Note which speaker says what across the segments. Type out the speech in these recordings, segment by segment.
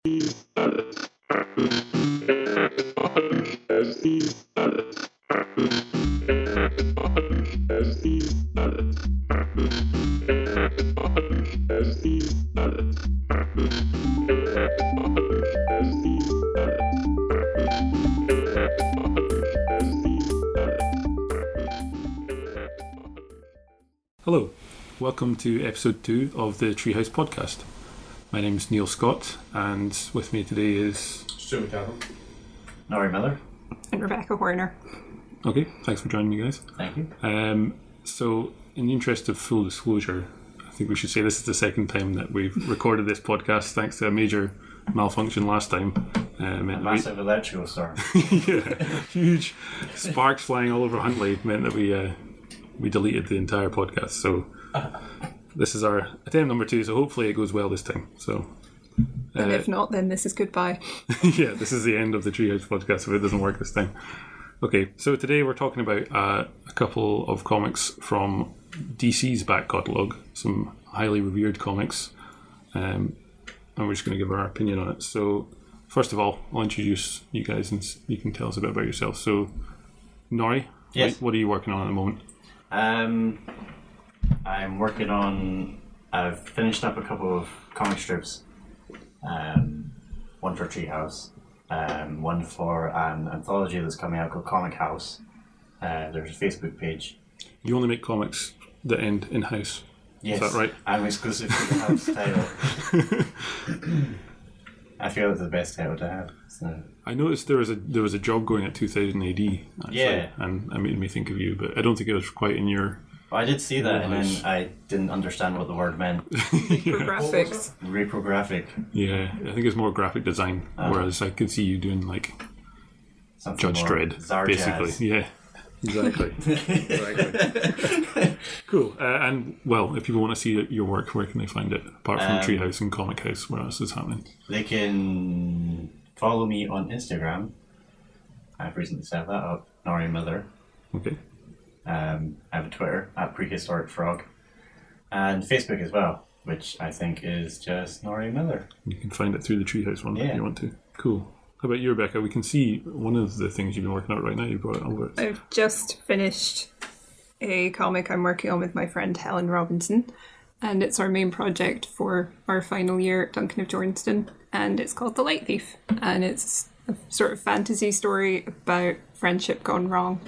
Speaker 1: Hello, welcome to episode 2 of the Treehouse podcast. My name is Neil Scott, and with me today is
Speaker 2: Stewart,
Speaker 3: Norrie, Millar,
Speaker 4: and Rebecca Horner.
Speaker 1: Okay, thanks for joining me, guys.
Speaker 3: Thank you.
Speaker 1: So, in the interest of full disclosure, I think we should say this is the second time that we've recorded this podcast, thanks to a major malfunction last time.
Speaker 3: A massive electrical storm.
Speaker 1: Yeah, huge sparks flying all over Huntley meant that we deleted the entire podcast. So this is our attempt number 2. So hopefully it goes well this time. So,
Speaker 4: and if not, then this is goodbye.
Speaker 1: Yeah, this is the end of the Treehouse podcast if it doesn't work this time. Okay, so today we're talking about a couple of comics from DC's back catalogue, some highly revered comics, and we're just going to give our opinion on it. So first of all, I'll introduce you guys and you can tell us a bit about yourself. So Norrie,
Speaker 3: yes.
Speaker 1: What are you working on at the moment?
Speaker 3: I'm working on. I've finished up a couple of comic strips. One for Treehouse, one for an anthology that's coming out called Comic House. There's a Facebook page.
Speaker 1: You only make comics that end in-house.
Speaker 3: Yes,
Speaker 1: is that right?
Speaker 3: I'm exclusive to the house title. I feel it's the best title to have. So.
Speaker 1: I noticed there was a job going at 2000 AD, actually,
Speaker 3: yeah,
Speaker 1: and it made me think of you, but I don't think it was quite in your.
Speaker 3: Well, I did see that, and then I didn't understand what the word meant.
Speaker 4: Graphics.
Speaker 3: Reprographic.
Speaker 1: Yeah, I think it's more graphic design, whereas I could see you doing like
Speaker 3: Something
Speaker 1: Judge Dredd,
Speaker 3: Zarjazz.
Speaker 1: basically. Yeah, exactly. Cool. And well, if people want to see your work, where can they find it? Apart from Treehouse and Comic House, where else is happening?
Speaker 3: They can follow me on Instagram. I've recently set that up, Norrie Millar.
Speaker 1: Okay.
Speaker 3: I have a Twitter at Prehistoric Frog, and Facebook as well, which I think is just Norrie Millar.
Speaker 1: You can find it through the Treehouse one if
Speaker 3: Yeah.
Speaker 1: you want to. Cool. How about you, Rebecca? We can see one of the things you've been working on right now. You brought it over.
Speaker 4: I've just finished a comic I'm working on with my friend Helen Robinson, and it's our main project for our final year at Duncan of Jornston, and it's called The Light Thief, and it's a sort of fantasy story about friendship gone wrong,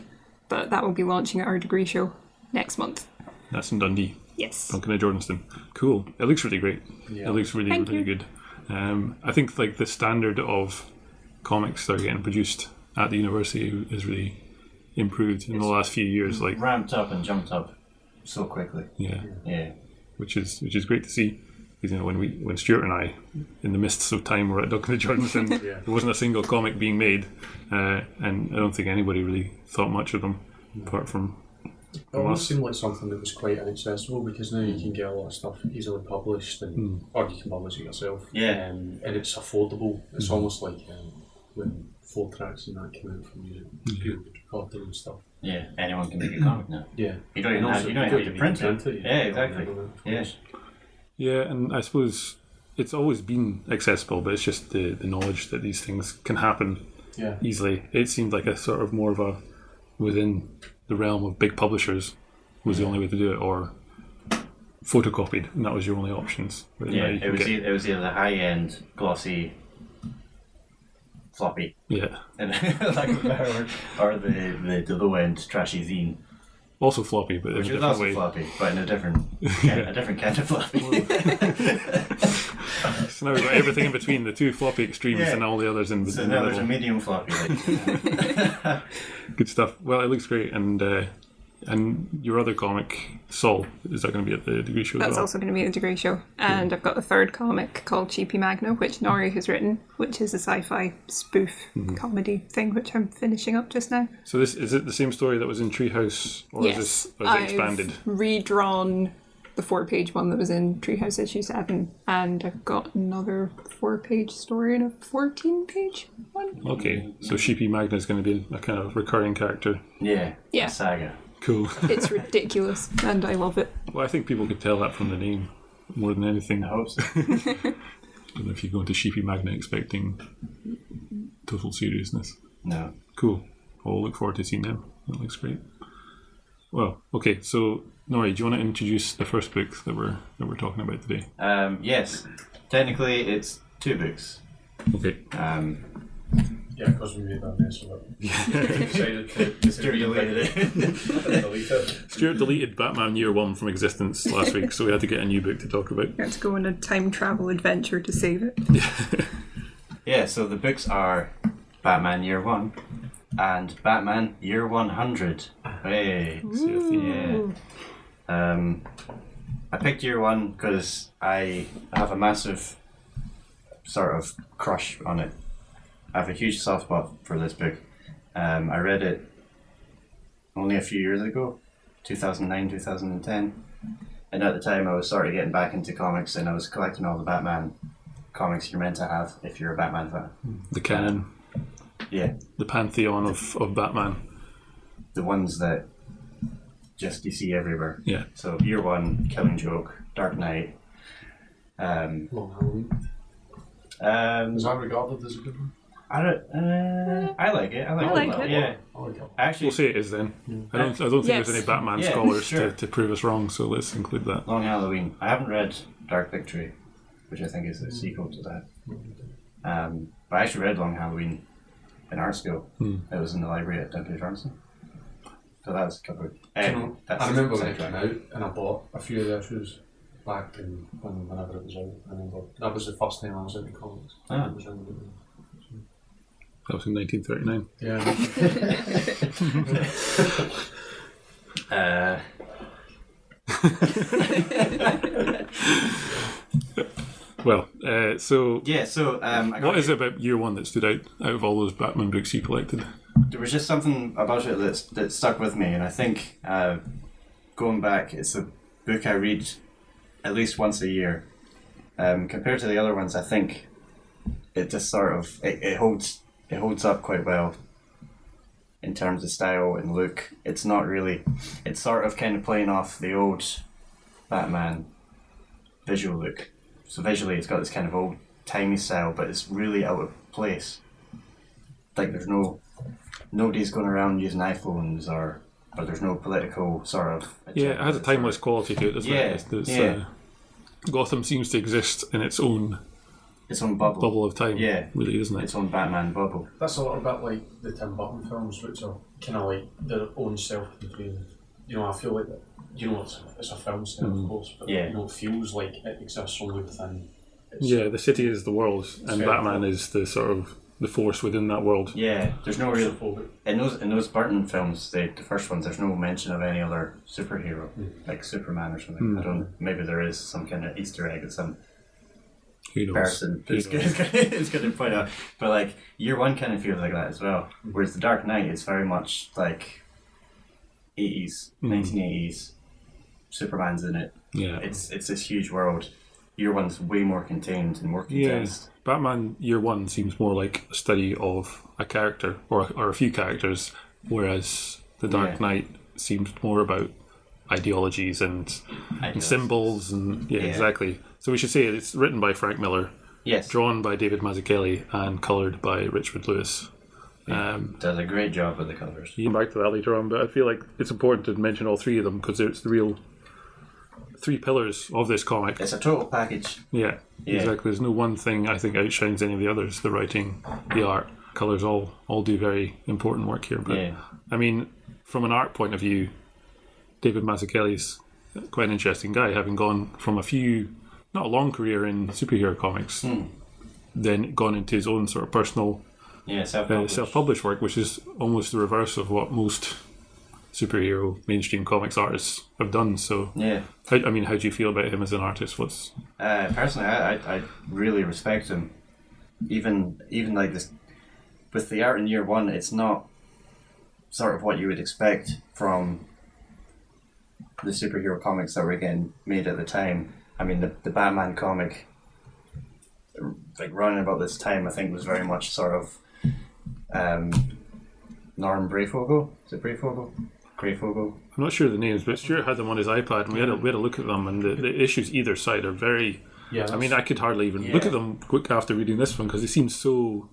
Speaker 4: but that will be launching at our degree show next month.
Speaker 1: That's in Dundee.
Speaker 4: Yes.
Speaker 1: Duncan of Jornston. Cool. It looks really great. Yeah. It looks really,
Speaker 4: Thank
Speaker 1: really
Speaker 4: you.
Speaker 1: good. I think like the standard of comics that are getting produced at the university is really improved in the last few years. Like
Speaker 3: Ramped up and jumped up so quickly.
Speaker 1: Yeah.
Speaker 3: Yeah.
Speaker 1: Which is great to see. Because when Stewart and I, in the mists of time, were at Duncan of Jornston, there wasn't a single comic being made, and I don't think anybody really thought much of them, apart from.
Speaker 2: It almost seemed like something that was quite inaccessible, because now you can get a lot of stuff easily published, and or you can publish it yourself.
Speaker 3: Yeah.
Speaker 2: And it's affordable. It's almost like when 4 tracks and that came out from music, people could record their own stuff.
Speaker 3: Yeah, anyone can make a comic now.
Speaker 2: Yeah.
Speaker 3: You don't even have to print it. Yeah, exactly. Yeah.
Speaker 1: Yeah, and I suppose it's always been accessible, but it's just the knowledge that these things can happen easily. It seemed like a sort of more of a within the realm of big publishers was the only way to do it, or photocopied, and that was your only options.
Speaker 3: Yeah, it was either the high-end glossy floppy,
Speaker 1: yeah,
Speaker 3: like a better word, or the low-end trashy zine.
Speaker 1: Also floppy, but
Speaker 3: which
Speaker 1: in a
Speaker 3: is
Speaker 1: different
Speaker 3: also
Speaker 1: way.
Speaker 3: floppy, but in a different kind of floppy.
Speaker 1: So now we've got everything in between, the 2 floppy extremes and all the others in
Speaker 3: So
Speaker 1: the
Speaker 3: now
Speaker 1: middle.
Speaker 3: there's a medium floppy.
Speaker 1: Good stuff. Well, it looks great, and your other comic, Sol, is that going to be at the degree show as well?
Speaker 4: That's also going to be at the degree show. And I've got a third comic called Cheapy Magna, which Norrie has written, which is a sci-fi spoof comedy thing, which I'm finishing up just now.
Speaker 1: So is it the same story that was in Treehouse, or is it expanded?
Speaker 4: I've redrawn the 4-page one that was in Treehouse issue 7, and I've got another 4-page story and a 14-page one.
Speaker 1: Okay, so Sheepy Magna is going to be a kind of recurring character.
Speaker 3: Yeah.
Speaker 4: Yeah.
Speaker 3: A saga.
Speaker 1: Cool.
Speaker 4: It's ridiculous, and I love it.
Speaker 1: Well, I think people could tell that from the name more than anything.
Speaker 3: I hope so.
Speaker 1: don't know if you go into Sheepy Magnet expecting total seriousness.
Speaker 3: No.
Speaker 1: Cool. I'll look forward to seeing them. That looks great. Well, okay, so Norrie, do you want to introduce the first book that we're talking about today?
Speaker 3: Yes. Technically, it's 2 books.
Speaker 1: Okay.
Speaker 2: Yeah, because we made that mess of it. Decided to
Speaker 3: Stewart deleted it.
Speaker 2: delete it.
Speaker 1: Stewart deleted Batman Year One from existence last week, so we had to get a new book to talk about.
Speaker 4: You had to go on a time travel adventure to save it.
Speaker 3: Yeah, so the books are Batman Year 1 and Batman Year 100. Hey. Yeah. I picked Year 1 because I have a massive sort of crush on it. I have a huge soft spot for this book. I read it only a few years ago, 2009, 2010. And at the time I was sort of getting back into comics and I was collecting all the Batman comics you're meant to have if you're a Batman fan.
Speaker 1: The canon.
Speaker 3: Yeah.
Speaker 1: The pantheon of Batman.
Speaker 3: The ones that just you see everywhere.
Speaker 1: Yeah.
Speaker 3: So Year 1, Killing Joke, Dark Knight.
Speaker 2: Long Halloween. Is that regarded as a good one?
Speaker 3: I like it. I like it. Yeah.
Speaker 2: I like it.
Speaker 3: Actually,
Speaker 1: We'll say it is then. I don't think
Speaker 4: Yes.
Speaker 1: there's any Batman
Speaker 3: Yeah,
Speaker 1: scholars
Speaker 3: sure.
Speaker 1: to prove us wrong, so let's include that.
Speaker 3: Long Halloween. I haven't read Dark Victory, which I think is a sequel to that. But I actually read Long Halloween in art school. It was in the library at Dunkley Johnson. So that was a couple of...
Speaker 2: I remember when it came out and I bought a few of the issues back in whenever it was out. I remember that was the first time I was into comics.
Speaker 3: Ah.
Speaker 2: It was really good.
Speaker 1: That was in 1939.
Speaker 3: Yeah.
Speaker 1: Well, so
Speaker 3: Yeah, so...
Speaker 1: what is it about Year One that stood out of all those Batman books you collected?
Speaker 3: There was just something about it that stuck with me, and I think going back, it's a book I read at least once a year. Compared to the other ones, I think it just sort of it holds up quite well in terms of style and look. It's not really. It's sort of kind of playing off the old Batman visual look. So visually, it's got this kind of old timey style, but it's really out of place. Like there's nobody's going around using iPhones or there's no political sort of...
Speaker 1: Yeah, it has a timeless quality to it, doesn't it? It's, Gotham seems to exist in its own
Speaker 3: bubble
Speaker 1: of time, really, isn't it?
Speaker 3: Its own Batman bubble.
Speaker 2: That's a little bit like the Tim Burton films, which are kind of like their own self-contained. You know, I feel like that. You know, it's a film set, of course, but you know, it feels like it exists only within.
Speaker 1: The city is the world, and Batman
Speaker 2: cool.
Speaker 1: is the sort of the force within that world.
Speaker 3: Yeah, there's no real in those Burton films, the first ones. There's no mention of any other superhero like Superman or something. I don't. Maybe there is some kind of Easter egg at some person who's going to point out. But like Year One kind of feels like that as well. Whereas the Dark Knight is very much like 80s, 1980s. Superman's in it. Yeah, it's this huge world. Year One's way more contained and more condensed.
Speaker 1: Yeah. Batman Year One seems more like a study of a character or a few characters, whereas the Dark Knight seems more about ideologies and symbols and exactly. So we should say it's written by Frank Miller, drawn by David Mazzuchelli, and coloured by Richmond Lewis.
Speaker 3: Does a great job with the colours.
Speaker 1: You come back to that later on, but I feel like it's important to mention all three of them because it's the real 3 pillars of this comic.
Speaker 3: It's a total package.
Speaker 1: Yeah, exactly. There's no one thing I think outshines any of the others. The writing, the art, colours all do very important work here. But I mean, from an art point of view, David Mazzucchelli's quite an interesting guy, having gone from not a long career in superhero comics, then gone into his own sort of personal self-published work, which is almost the reverse of what most superhero mainstream comics artists have done. So how do you feel about him as an artist?
Speaker 3: Personally, I really respect him. Even like this with the art in Year One, it's not sort of what you would expect from the superhero comics that were getting made at the time. I mean, the Batman comic, like running about this time, I think was very much sort of Norm Breyfogle. Is it Breyfogle? Greyfogle.
Speaker 1: I'm not sure of the names, but Stewart had them on his iPad, and we had a look at them, and the issues either side are very
Speaker 2: Yeah,
Speaker 1: I mean, I could hardly even look at them quick after reading this one because they seem so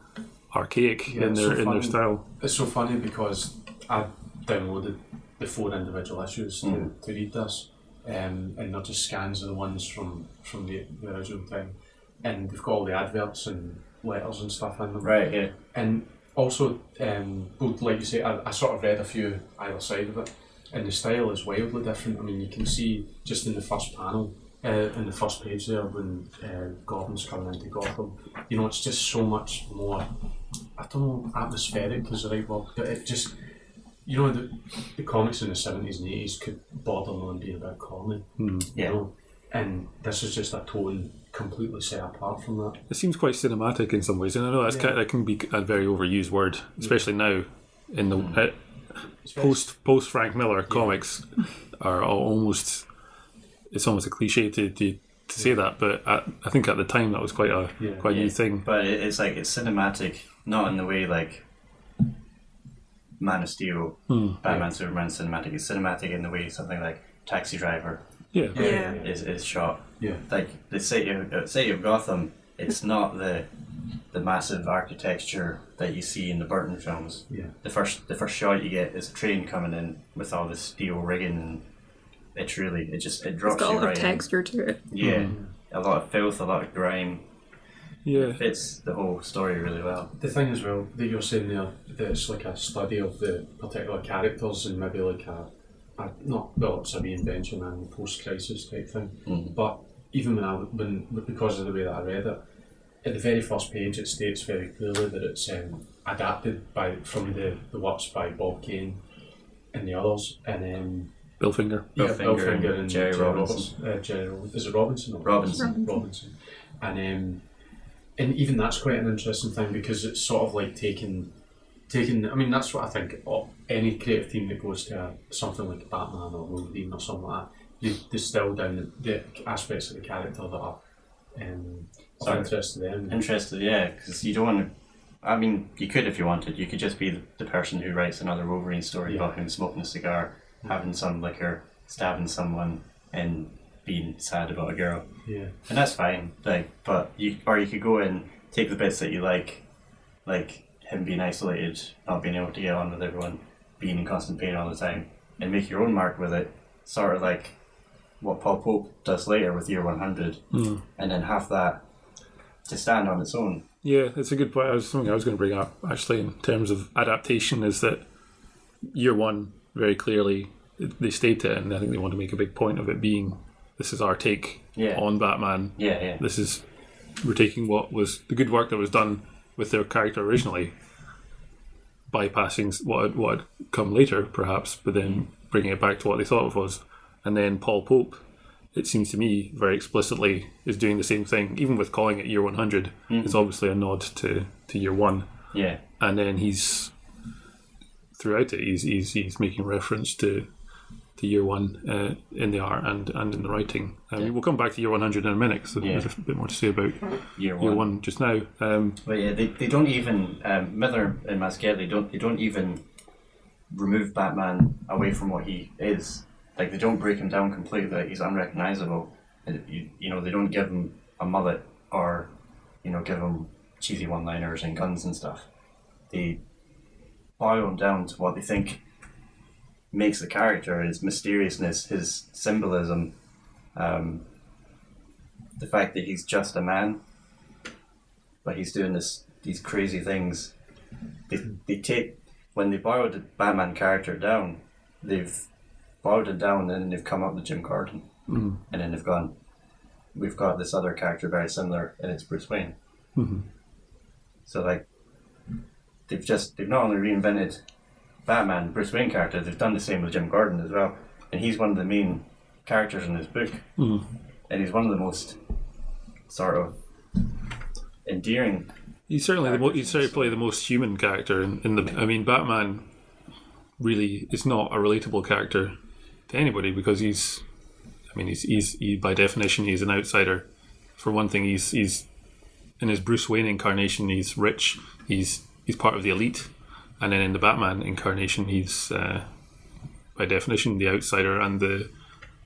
Speaker 1: archaic in their style.
Speaker 2: It's so funny because I downloaded the 4 individual issues to read this, and they're just scans of the ones from the original time, and they've got all the adverts and letters and stuff in them.
Speaker 3: Right, yeah.
Speaker 2: And also, like you say, I sort of read a few either side of it, and the style is wildly different. I mean, you can see just in the first panel, in the first page there, when Gordon's coming into Gotham, you know, it's just so much more, I don't know, atmospheric is the right word, but it just, you know, the comics in the 70s and 80s could border on being a bit corny, you know, and this is just a tone completely set apart from that.
Speaker 1: It seems quite cinematic in some ways, and I know that can be a very overused word, especially now in the post Frank Miller comics are almost, it's almost a cliche to say that, but I think at the time that was quite a new thing.
Speaker 3: But it's cinematic, not in the way like Man of Steel, Batman, Superman cinematic. It's cinematic in the way something like Taxi Driver is shot. Yeah, like the city of Gotham. It's not the massive architecture that you see in the Burton films. Yeah, the first shot you get is a train coming in with all this steel rigging, and it drops you right in. It's got
Speaker 4: a lot of texture to it.
Speaker 3: Yeah, a lot of filth, a lot of grime.
Speaker 1: Yeah,
Speaker 3: it fits the whole story really well.
Speaker 2: The thing as well that you're saying there, that it's like a study of the particular characters and maybe like it's a reinvention and post-crisis type thing. But even because of the way that I read it, at the very first page it states very clearly that it's adapted from the works by Bob Kane and the others, and
Speaker 1: Bill Finger.
Speaker 2: Bill Finger and Jerry Robinson. Is it Robinson? Or Robinson. And even that's quite an interesting thing because it's sort of like taking. I mean, that's what I think. Any creative team that goes to something like Batman or Wolverine or something like that, you distill down the aspects of the character that are of interest to them.
Speaker 3: Interested, yeah, because you don't want to. I mean, you could if you wanted. You could just be the person who writes another Wolverine story about him smoking a cigar, having some liquor, stabbing someone, and being sad about a girl.
Speaker 2: Yeah,
Speaker 3: and that's fine. But you could go and take the bits that you like him being isolated, not being able to get on with everyone, being in constant pain all the time, and make your own mark with it, sort of like what Paul Pope does later with Year 100, and then have that to stand on its own.
Speaker 1: Yeah, it's a good point. Something I was going to bring up, actually, in terms of adaptation, is that Year 1, very clearly, they state it, and I think they want to make a big point of it being, this is our take on Batman.
Speaker 3: Yeah.
Speaker 1: We're taking what was the good work that was done with their character originally, bypassing what had come later, perhaps, but then bringing it back to what they thought it was. And then Paul Pope, it seems to me, very explicitly is doing the same thing, even with calling it Year 100. It's obviously a nod to Year 1.
Speaker 3: Yeah.
Speaker 1: And then he's throughout it, he's making reference to Year 1 in the art and in the writing. We'll come back to Year 100 in a minute, so there's a bit more to say about Year 1 just now.
Speaker 3: But yeah, they don't even Millar and Mazzuchelli don't even remove Batman away from what he is. Like, they don't break him down completely. He's unrecognizable. You know, they don't give him a mullet or, you know, give him cheesy one-liners and guns and stuff. They boil him down to what they think makes the character, his mysteriousness, his symbolism, the fact that he's just a man, but he's doing these crazy things. They take, when they boiled the Batman character down, they've boiled it down and then they've come up with Jim Gordon, and then they've gone, we've got this other character very similar, and it's Bruce Wayne. So like, they've not only reinvented Batman, Bruce Wayne character, they've done the same with Jim Gordon as well, and he's one of the main characters in this book, and he's one of the most sort of endearing.
Speaker 1: He's certainly probably the most human character in the. I mean, Batman really is not a relatable character to anybody because he's by definition he's an outsider. For one thing, he's in his Bruce Wayne incarnation, he's rich, he's part of the elite. And then in the Batman incarnation, he's, by definition, the outsider and the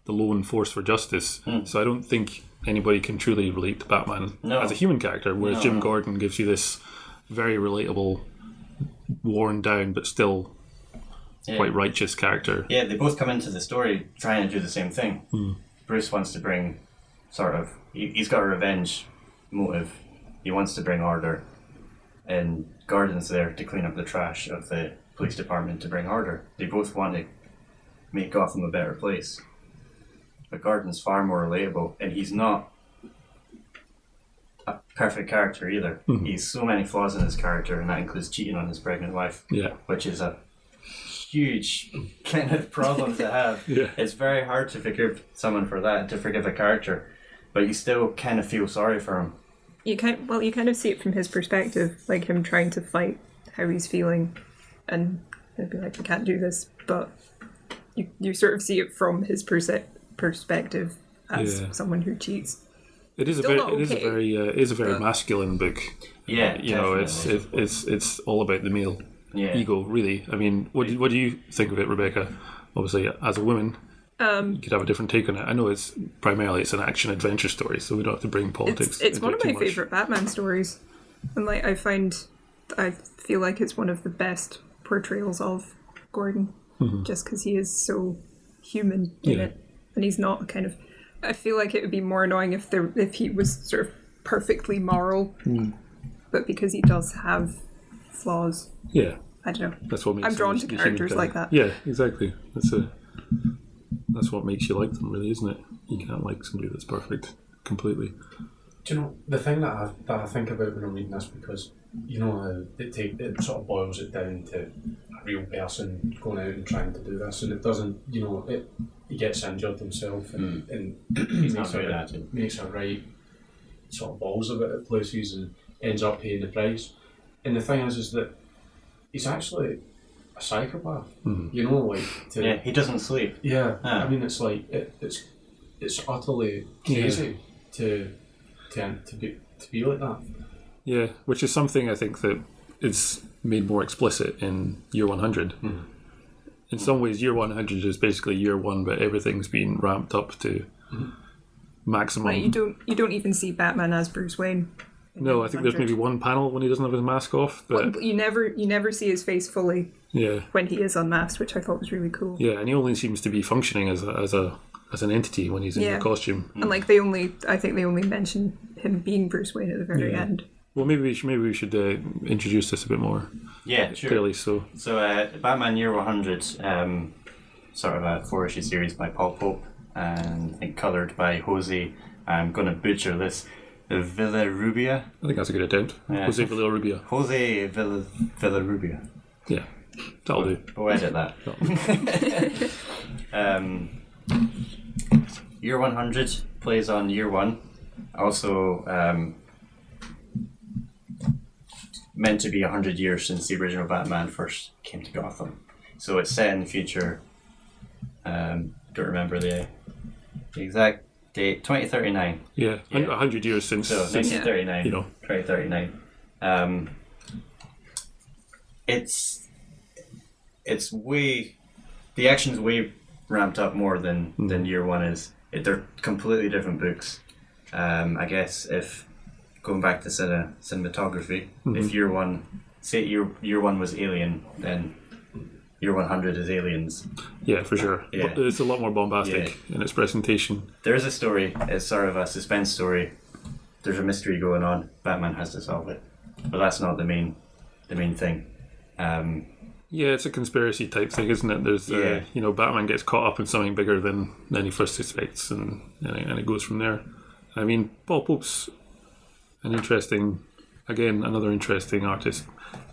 Speaker 1: lone force for justice. So I don't think anybody can truly relate to Batman
Speaker 3: No.
Speaker 1: as a human character, whereas Jim Gordon gives you this very relatable, worn down but still quite righteous character.
Speaker 3: Yeah, they both come into the story trying to do the same thing. Bruce wants to bring he's got a revenge motive. He wants to bring order, and Gordon's there to clean up the trash of the police department to bring order. They both want to make Gotham a better place. But Gordon's far more relatable, and he's not a perfect character either. He's so many flaws in his character, and that includes cheating on his pregnant wife, which is a huge kind of problem to have. It's very hard to forgive someone for that, to forgive a character, but you still kind of feel sorry for him.
Speaker 4: You kind of see it from his perspective, like him trying to fight how he's feeling, and he'd be like, I can't do this, but you sort of see it from his perspective as someone who cheats.
Speaker 1: It is a very masculine book.
Speaker 3: Yeah,
Speaker 1: you know, it's all about the male ego, really. I mean, what do you think of it, Rebecca? Obviously, as a woman, you could have a different take on it. I know it's primarily an action adventure story, so we don't have to bring politics.
Speaker 4: It's
Speaker 1: into
Speaker 4: one
Speaker 1: it
Speaker 4: of my
Speaker 1: too much.
Speaker 4: favorite Batman stories, and like I feel like it's one of the best portrayals of Gordon, just because he is so human in it, and he's not kind of. I feel like it would be more annoying if he was sort of perfectly moral, but because he does have flaws.
Speaker 1: Yeah,
Speaker 4: I don't know.
Speaker 1: That's what makes
Speaker 4: I'm drawn
Speaker 1: them
Speaker 4: to
Speaker 1: the
Speaker 4: characters
Speaker 1: human
Speaker 4: like
Speaker 1: thing.
Speaker 4: that.
Speaker 1: Yeah, exactly. That's what makes you like them, really, isn't it? You can't like somebody that's perfect completely.
Speaker 2: Do you know the thing that I think about when I'm reading this, because you know it sort of boils it down to a real person going out and trying to do this, and it doesn't. You know, he gets injured himself, and
Speaker 3: He's not good at it.
Speaker 2: Makes a right sort of balls of it at places, and ends up paying the price. And the thing is that he's actually a psychopath. You know, like
Speaker 3: he doesn't sleep.
Speaker 2: Yeah, I mean, it's like it's utterly crazy to be like that.
Speaker 1: Yeah, which is something I think that is made more explicit in Year 100. In some ways, Year 100 is basically Year 1, but everything's been ramped up to maximum.
Speaker 4: Like you don't even see Batman as Bruce Wayne.
Speaker 1: No, I think there's maybe one panel when he doesn't have his mask off, but
Speaker 4: you never see his face fully. When he is unmasked, which I thought was really cool.
Speaker 1: Yeah, and he only seems to be functioning as an entity when he's in the costume.
Speaker 4: And like I think they only mention him being Bruce Wayne at the very end.
Speaker 1: Well, maybe we should introduce this a bit more.
Speaker 3: Yeah, sure.
Speaker 1: Clearly, so
Speaker 3: Batman Year 100, sort of a 4-issue series by Paul Pope, and I think coloured by Jose. I'm going to butcher this. Villarrubia.
Speaker 1: I think that's a good attempt. Jose Villarrubia.
Speaker 3: Jose Villarrubia.
Speaker 1: Yeah, that'll do.
Speaker 3: We'll edit that. Year 100 plays on Year 1. Also meant to be 100 years since the original Batman first came to Gotham. So it's set in the future. Don't remember the exact date. 2039.
Speaker 1: Yeah, 100 years since.
Speaker 3: So 1939. 2039. It's way. The action's way ramped up more than Year 1 is. They're completely different books. I guess if going back to cinematography, if Year 1, say Year 1 was Alien, then Year 100 is Aliens.
Speaker 1: Yeah, for sure.
Speaker 3: Yeah.
Speaker 1: But it's a lot more bombastic in its presentation.
Speaker 3: There is a story. It's sort of a suspense story. There's a mystery going on. Batman has to solve it, but that's not the main thing.
Speaker 1: Yeah, it's a conspiracy type thing, isn't it? There's, Batman gets caught up in something bigger than he first suspects, and it goes from there. I mean, Paul Pope's another interesting artist.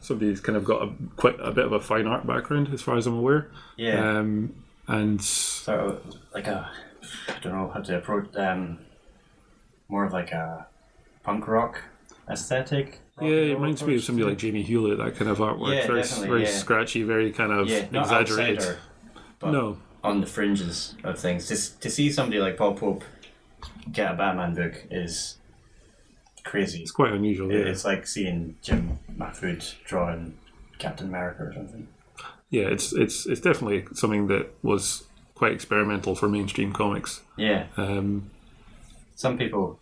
Speaker 1: Somebody who's kind of got quite a bit of a fine art background, as far as I'm aware.
Speaker 3: Yeah.
Speaker 1: And
Speaker 3: sort of like I don't know how to approach more of like a punk rock aesthetic.
Speaker 1: Yeah, it reminds me of somebody like Jamie Hewlett, that kind of artwork.
Speaker 3: Yeah,
Speaker 1: very scratchy, very kind of
Speaker 3: not
Speaker 1: exaggerated.
Speaker 3: Outsider, but
Speaker 1: No.
Speaker 3: on the fringes of things. To see somebody like Paul Pope get a Batman book is crazy.
Speaker 1: It's quite unusual. Yeah,
Speaker 3: It's like seeing Jim Mahfood drawing Captain America or something.
Speaker 1: yeah, it's definitely something that was quite experimental for mainstream comics.
Speaker 3: Yeah. some people.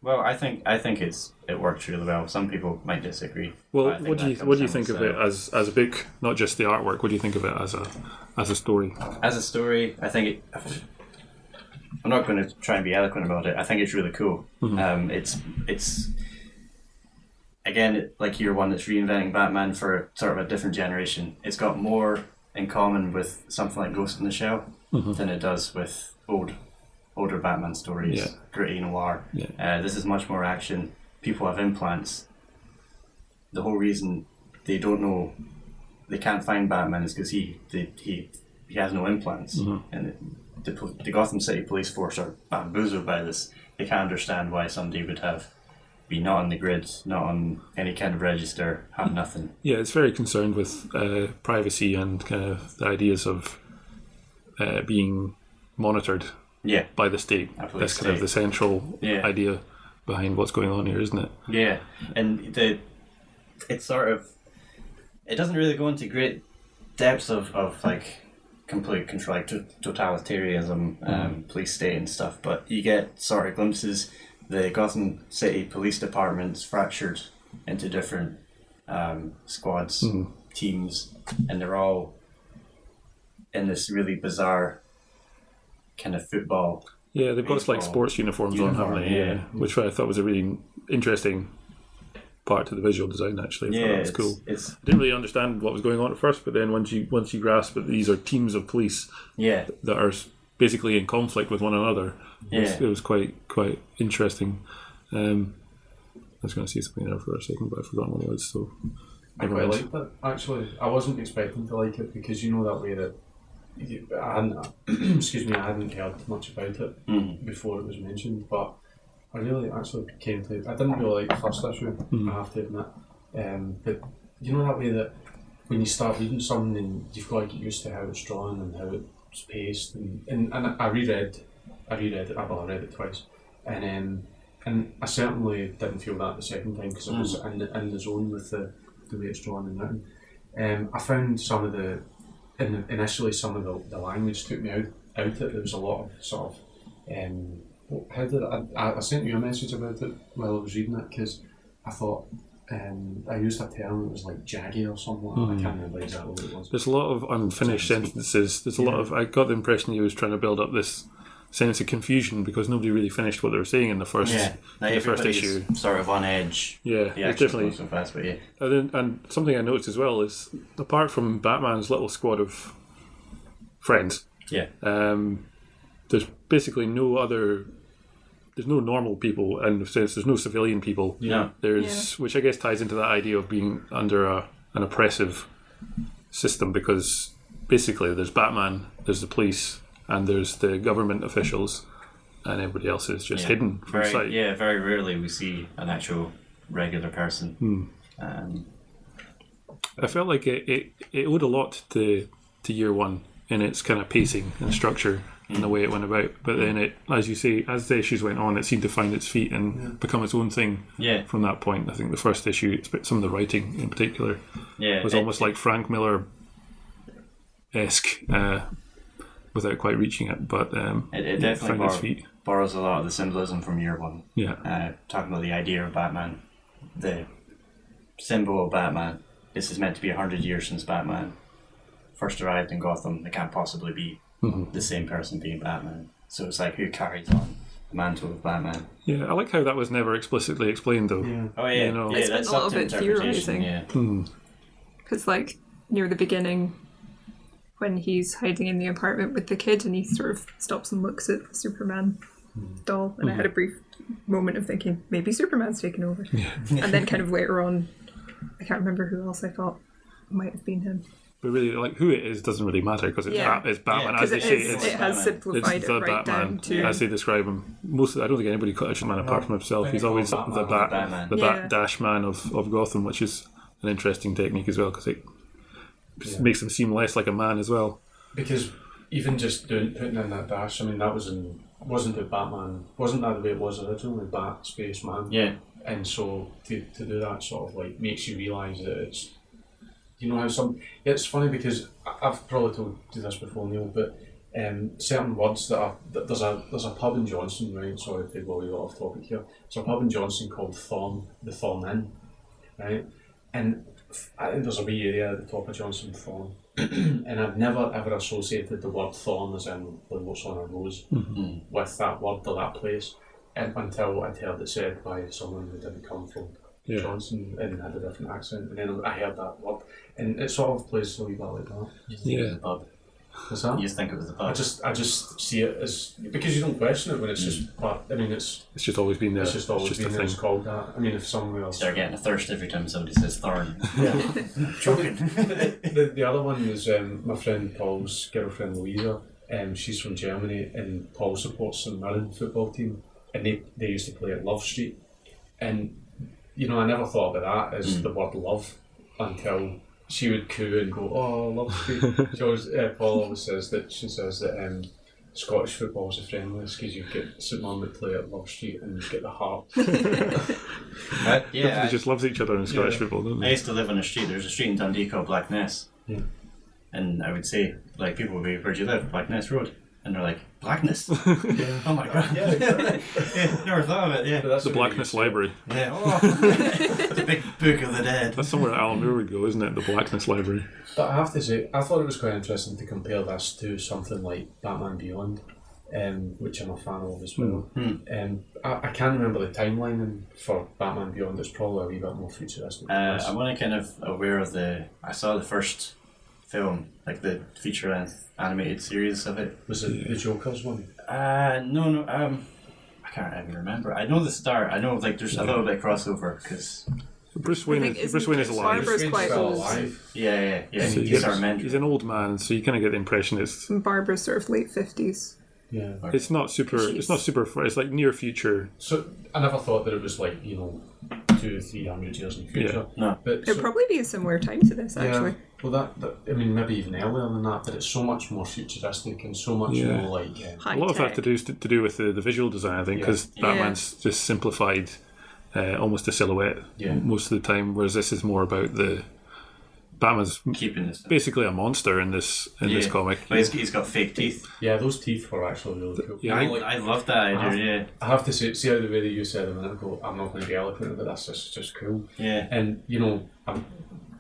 Speaker 3: Well, I think it works really well. Some people might disagree.
Speaker 1: Well,
Speaker 3: but I think
Speaker 1: what
Speaker 3: that
Speaker 1: do
Speaker 3: comes
Speaker 1: you
Speaker 3: down
Speaker 1: think
Speaker 3: to
Speaker 1: of it as a book, not just the artwork? What do you think of it as a story?
Speaker 3: As a story, I think it. I'm not going to try and be eloquent about it. I think it's really cool. It's again like year one. It's reinventing Batman for sort of a different generation. It's got more in common with something like Ghost in the Shell than it does with older Batman stories, gritty noir. This is much more action. People have implants. The whole reason they don't know, they can't find Batman is because he has no implants, and the Gotham City police force are bamboozled by this. They can't understand why somebody would be not on the grid, not on any kind of register, have nothing.
Speaker 1: Yeah, it's very concerned with privacy and kind of the ideas of being monitored by the state. That's kind of the central idea behind what's going on here, isn't it?
Speaker 3: Yeah, and it's sort of, it doesn't really go into great depths of like complete control, like totalitarianism, police state and stuff, but you get sort of glimpses. The Gotham City Police Department's fractured into different squads, teams, and they're all in this really bizarre kind of football.
Speaker 1: Yeah, they've got like sports uniforms on, haven't they? Yeah, which I thought was a really interesting part to the visual design. Actually, I thought that was cool. I didn't really understand what was going on at first, but then once you grasp that these are teams of police, that are basically in conflict with one another, it was quite interesting. I was going to say something there for a second, but I've forgotten what it was. So
Speaker 2: I quite liked it. Actually, I wasn't expecting to like it because you know that way that. I hadn't heard much about it before it was mentioned, but I really actually came to. I didn't really like the first issue, I have to admit. But you know that way that when you start reading something, and you've got to get used to how it's drawn and how it's paced, and I reread it. I read it twice, and I certainly didn't feel that the second time because I was in the zone with the way it's drawn and written. I found some of the. Initially, some of the language took me out it. There was a lot of sort of. How did I sent you a message about it while I was reading it because I thought I used a term that was like jaggy or something. I can't remember exactly what it was.
Speaker 1: There's a lot of unfinished sentences. There's a lot of. I got the impression he was trying to build up this sense of confusion because nobody really finished what they were saying in the first issue.
Speaker 3: Sort of on edge.
Speaker 1: Yeah, it's definitely
Speaker 3: so fast, but
Speaker 1: and something I noticed as well is apart from Batman's little squad of friends, there's basically no other. There's no normal people, and in the sense there's no civilian people. Which I guess ties into that idea of being under an oppressive system because basically there's Batman, there's the police. And there's the government officials, and everybody else is just hidden from sight.
Speaker 3: Yeah, very rarely we see an actual regular person.
Speaker 1: I felt like it owed a lot to year one in its kind of pacing and structure and the way it went about. But then it, as you say, as the issues went on, it seemed to find its feet and become its own thing.
Speaker 3: Yeah.
Speaker 1: From that point, I think the first issue, some of the writing in particular, was almost like Frank Miller-esque. Without quite reaching it, but
Speaker 3: it definitely borrows a lot of the symbolism from year one. Talking about the idea of Batman, the symbol of Batman. This is meant to be 100 years since Batman first arrived in Gotham. It can't possibly be the same person being Batman. So it's like who carries on the mantle of Batman.
Speaker 1: Yeah, I like how that was never explicitly explained, though.
Speaker 2: Yeah.
Speaker 3: Oh yeah,
Speaker 1: you know,
Speaker 4: I spent a lot of it theorising. Because like near the beginning. When he's hiding in the apartment with the kid and he sort of stops and looks at the Superman doll and I had a brief moment of thinking maybe Superman's taken over and then kind of later on I can't remember who else I thought might have been him,
Speaker 1: but really like who it is doesn't really matter because it's Batman as they say
Speaker 4: it has simplified
Speaker 1: it's the
Speaker 4: it right
Speaker 1: Batman
Speaker 4: down to
Speaker 1: as they describe him. I don't think anybody questions him apart from himself. He's always the Bat Dash Man of Gotham, which is an interesting technique as well because it makes him seem less like a man as well. Because
Speaker 2: even just putting in that dash, I mean, that wasn't the Batman, wasn't that the way it was originally, Bat Space Man?
Speaker 3: Yeah.
Speaker 2: And so to do that sort of like makes you realise that it's, you know how it's funny because I've probably told you this before, Neil, but certain words there's a pub in Johnson, right? Sorry to go a lot off topic here. There's a pub in Johnson called the Thorn Inn, right? And I think there's a wee area at the top of Johnson, Thorn, and I've never ever associated the word thorn as in what's on a rose with that word or that place, and until I'd heard it said by someone who didn't come from Johnson and had a different accent, and then I heard that word, and it sort of plays a wee bit like that.
Speaker 3: Yeah. Pub.
Speaker 2: What's that?
Speaker 3: You just think it was the pub.
Speaker 2: I just see it as, because you don't question it when it's just part. I mean, it's
Speaker 1: just always been there.
Speaker 2: It's just always been there. It's called that. I mean, if somewhere else.
Speaker 3: Start getting a thirst every time somebody says thorn.
Speaker 2: Yeah.
Speaker 3: Joking.
Speaker 2: The other one is my friend Paul's girlfriend Louisa. She's from Germany, and Paul supports the Mirren football team, and they used to play at Love Street, and I never thought about that as the word love until she would coo and go, "Oh, Love Street." Paul always says that Scottish football is the friendliest because you get St Mirren that play at Love Street and you get the heart.
Speaker 1: Everybody just loves each other in Scottish football, don't they?
Speaker 3: I used to live on a street. There's a street in Dundee called Blackness.
Speaker 2: Yeah.
Speaker 3: And I would say, like, people would be, "Where do you live?" "Blackness Road." And they're like, "Blackness?" Yeah. Oh my god. Yeah, exactly. Never thought of it, yeah.
Speaker 1: The Blackness Library.
Speaker 3: Yeah, oh. The big book of the dead.
Speaker 1: That's somewhere Alan Moore would go, isn't it? The Blackness Library.
Speaker 2: But I have to say, I thought it was quite interesting to compare this to something like Batman Beyond, which I'm a fan of as well. I can't remember the timeline for Batman Beyond. It's probably a wee bit more futuristic.
Speaker 3: I'm only kind of aware of I saw the first film, like the feature-length animated series of it.
Speaker 2: Was it the Joker's one?
Speaker 3: No, I can't even remember. I know the start. I know, like, there's a little bit of crossover because
Speaker 1: Bruce Wayne is alive.
Speaker 4: Barbara's quite old.
Speaker 3: Yeah.
Speaker 1: So he's an old man, so you kind of get the impression it's
Speaker 4: Barbara's sort of late 50s.
Speaker 2: Yeah,
Speaker 1: it's not super. It's like near future.
Speaker 2: So I never thought that it was like 200-300 years in the future.
Speaker 3: Yeah. No,
Speaker 2: but
Speaker 4: it'd probably be a similar time to this actually.
Speaker 2: Yeah, well, that I mean, maybe even earlier than that. But it's so much more futuristic and so much more like
Speaker 4: high
Speaker 1: a lot
Speaker 4: tech.
Speaker 1: of that to do with the visual design, I think, because Batman's just simplified, almost a silhouette most of the time, whereas this is more about Batman's
Speaker 3: keeping this
Speaker 1: basically a monster in this comic.
Speaker 3: But he's got fake teeth.
Speaker 2: Yeah, those teeth were actually really cool.
Speaker 3: Yeah, I love that idea.
Speaker 2: I have to say, see how the way that you said a minute ago, I'm not going to be eloquent about this. It's just cool.
Speaker 3: Yeah,
Speaker 2: and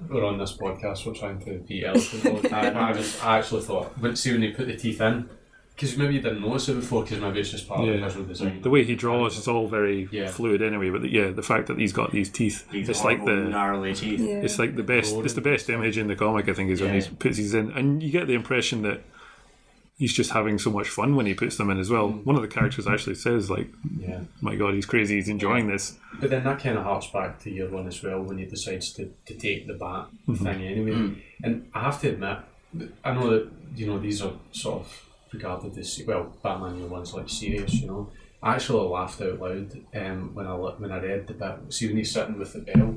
Speaker 2: we're on this podcast. We're trying to be eloquent all the time. I actually thought, when they put the teeth in. Because maybe you didn't notice it before, because maybe it's just part of the visual design.
Speaker 1: The way he draws is all very fluid anyway, but the fact that he's got these teeth, it's like the
Speaker 3: gnarly teeth. Yeah.
Speaker 1: It's like the best. It's the best image in the comic, I think, is when he puts these in, and you get the impression that he's just having so much fun when he puts them in as well. One of the characters actually says, like, "My God, he's crazy. He's enjoying this."
Speaker 2: But then that kind of harks back to year one as well, when he decides to take the bat thing anyway. And I have to admit, I know that these are sort of regarded as, Batman Year One's like serious, I actually laughed out loud when I read the bit. See when he's sitting with the bell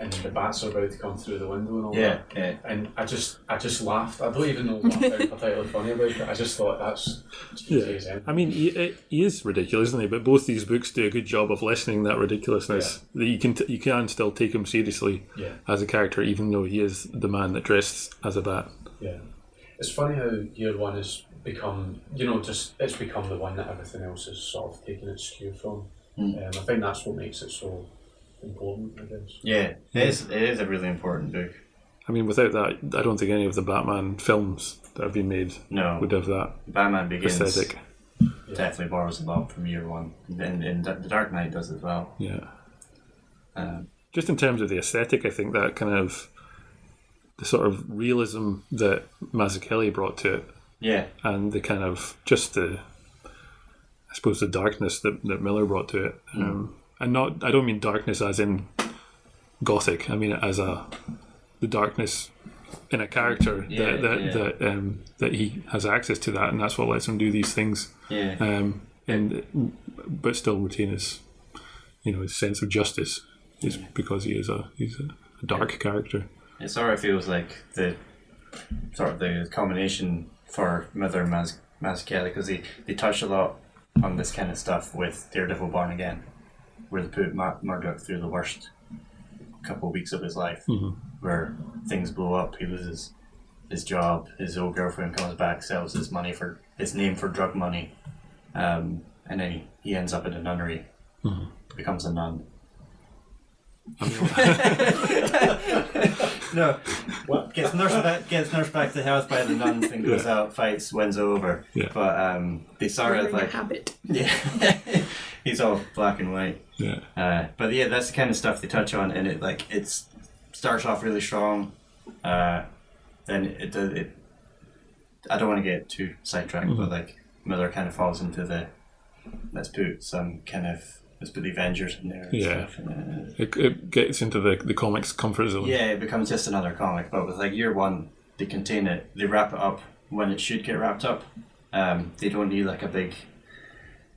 Speaker 2: and the bats are about to come through the window and all that. Yeah. And I just laughed. I don't even know what I found particularly funny about it. I just thought that's
Speaker 1: I mean, he is ridiculous, isn't he? But both these books do a good job of lessening that ridiculousness. That you can still take him seriously as a character, even though he is the man that dressed as a bat.
Speaker 2: Yeah, it's funny how Year One has become, it's become the one that everything else is sort of taking its cue from. I think that's what makes it so important, I guess.
Speaker 3: Yeah, it is a really important book.
Speaker 1: I mean, without that, I don't think any of the Batman films that have been made would have that
Speaker 3: Batman Begins
Speaker 1: aesthetic.
Speaker 3: Definitely borrows a lot from Year One, and The Dark Knight does as well.
Speaker 1: Yeah. Just in terms of the aesthetic, I think that kind of the sort of realism that Mazzuchelli brought to it.
Speaker 3: Yeah. And
Speaker 1: the kind of just the darkness that Millar brought to it. And I don't mean darkness as in gothic. I mean it as the darkness in a character that he has access to that, and that's what lets him do these things. Yeah. But still retain his sense of justice is because he's a dark character.
Speaker 3: It sort of feels like the combination for Millar and Mazzuchelli, because they touch a lot on this kind of stuff with Daredevil Born Again, where they put Murdoch through the worst couple of weeks of his life, where things blow up, he loses his job. His old girlfriend comes back, sells his name for drug money, and then he ends up in a nunnery, becomes a nun. No, what gets nursed back to health by the nuns, then goes out, fights, wins over.
Speaker 1: Yeah.
Speaker 3: But they start with like
Speaker 4: habit.
Speaker 3: Yeah, he's all black and white.
Speaker 1: Yeah.
Speaker 3: But yeah, that's the kind of stuff they touch on, and it starts off really strong. Then it I don't want to get too sidetracked, but like Millar kind of falls into let's put the Avengers in there. And stuff, and,
Speaker 1: it gets into the comics comfort zone.
Speaker 3: yeah, it becomes just another comic, but with like year one, they contain it. They wrap it up when it should get wrapped up. They don't need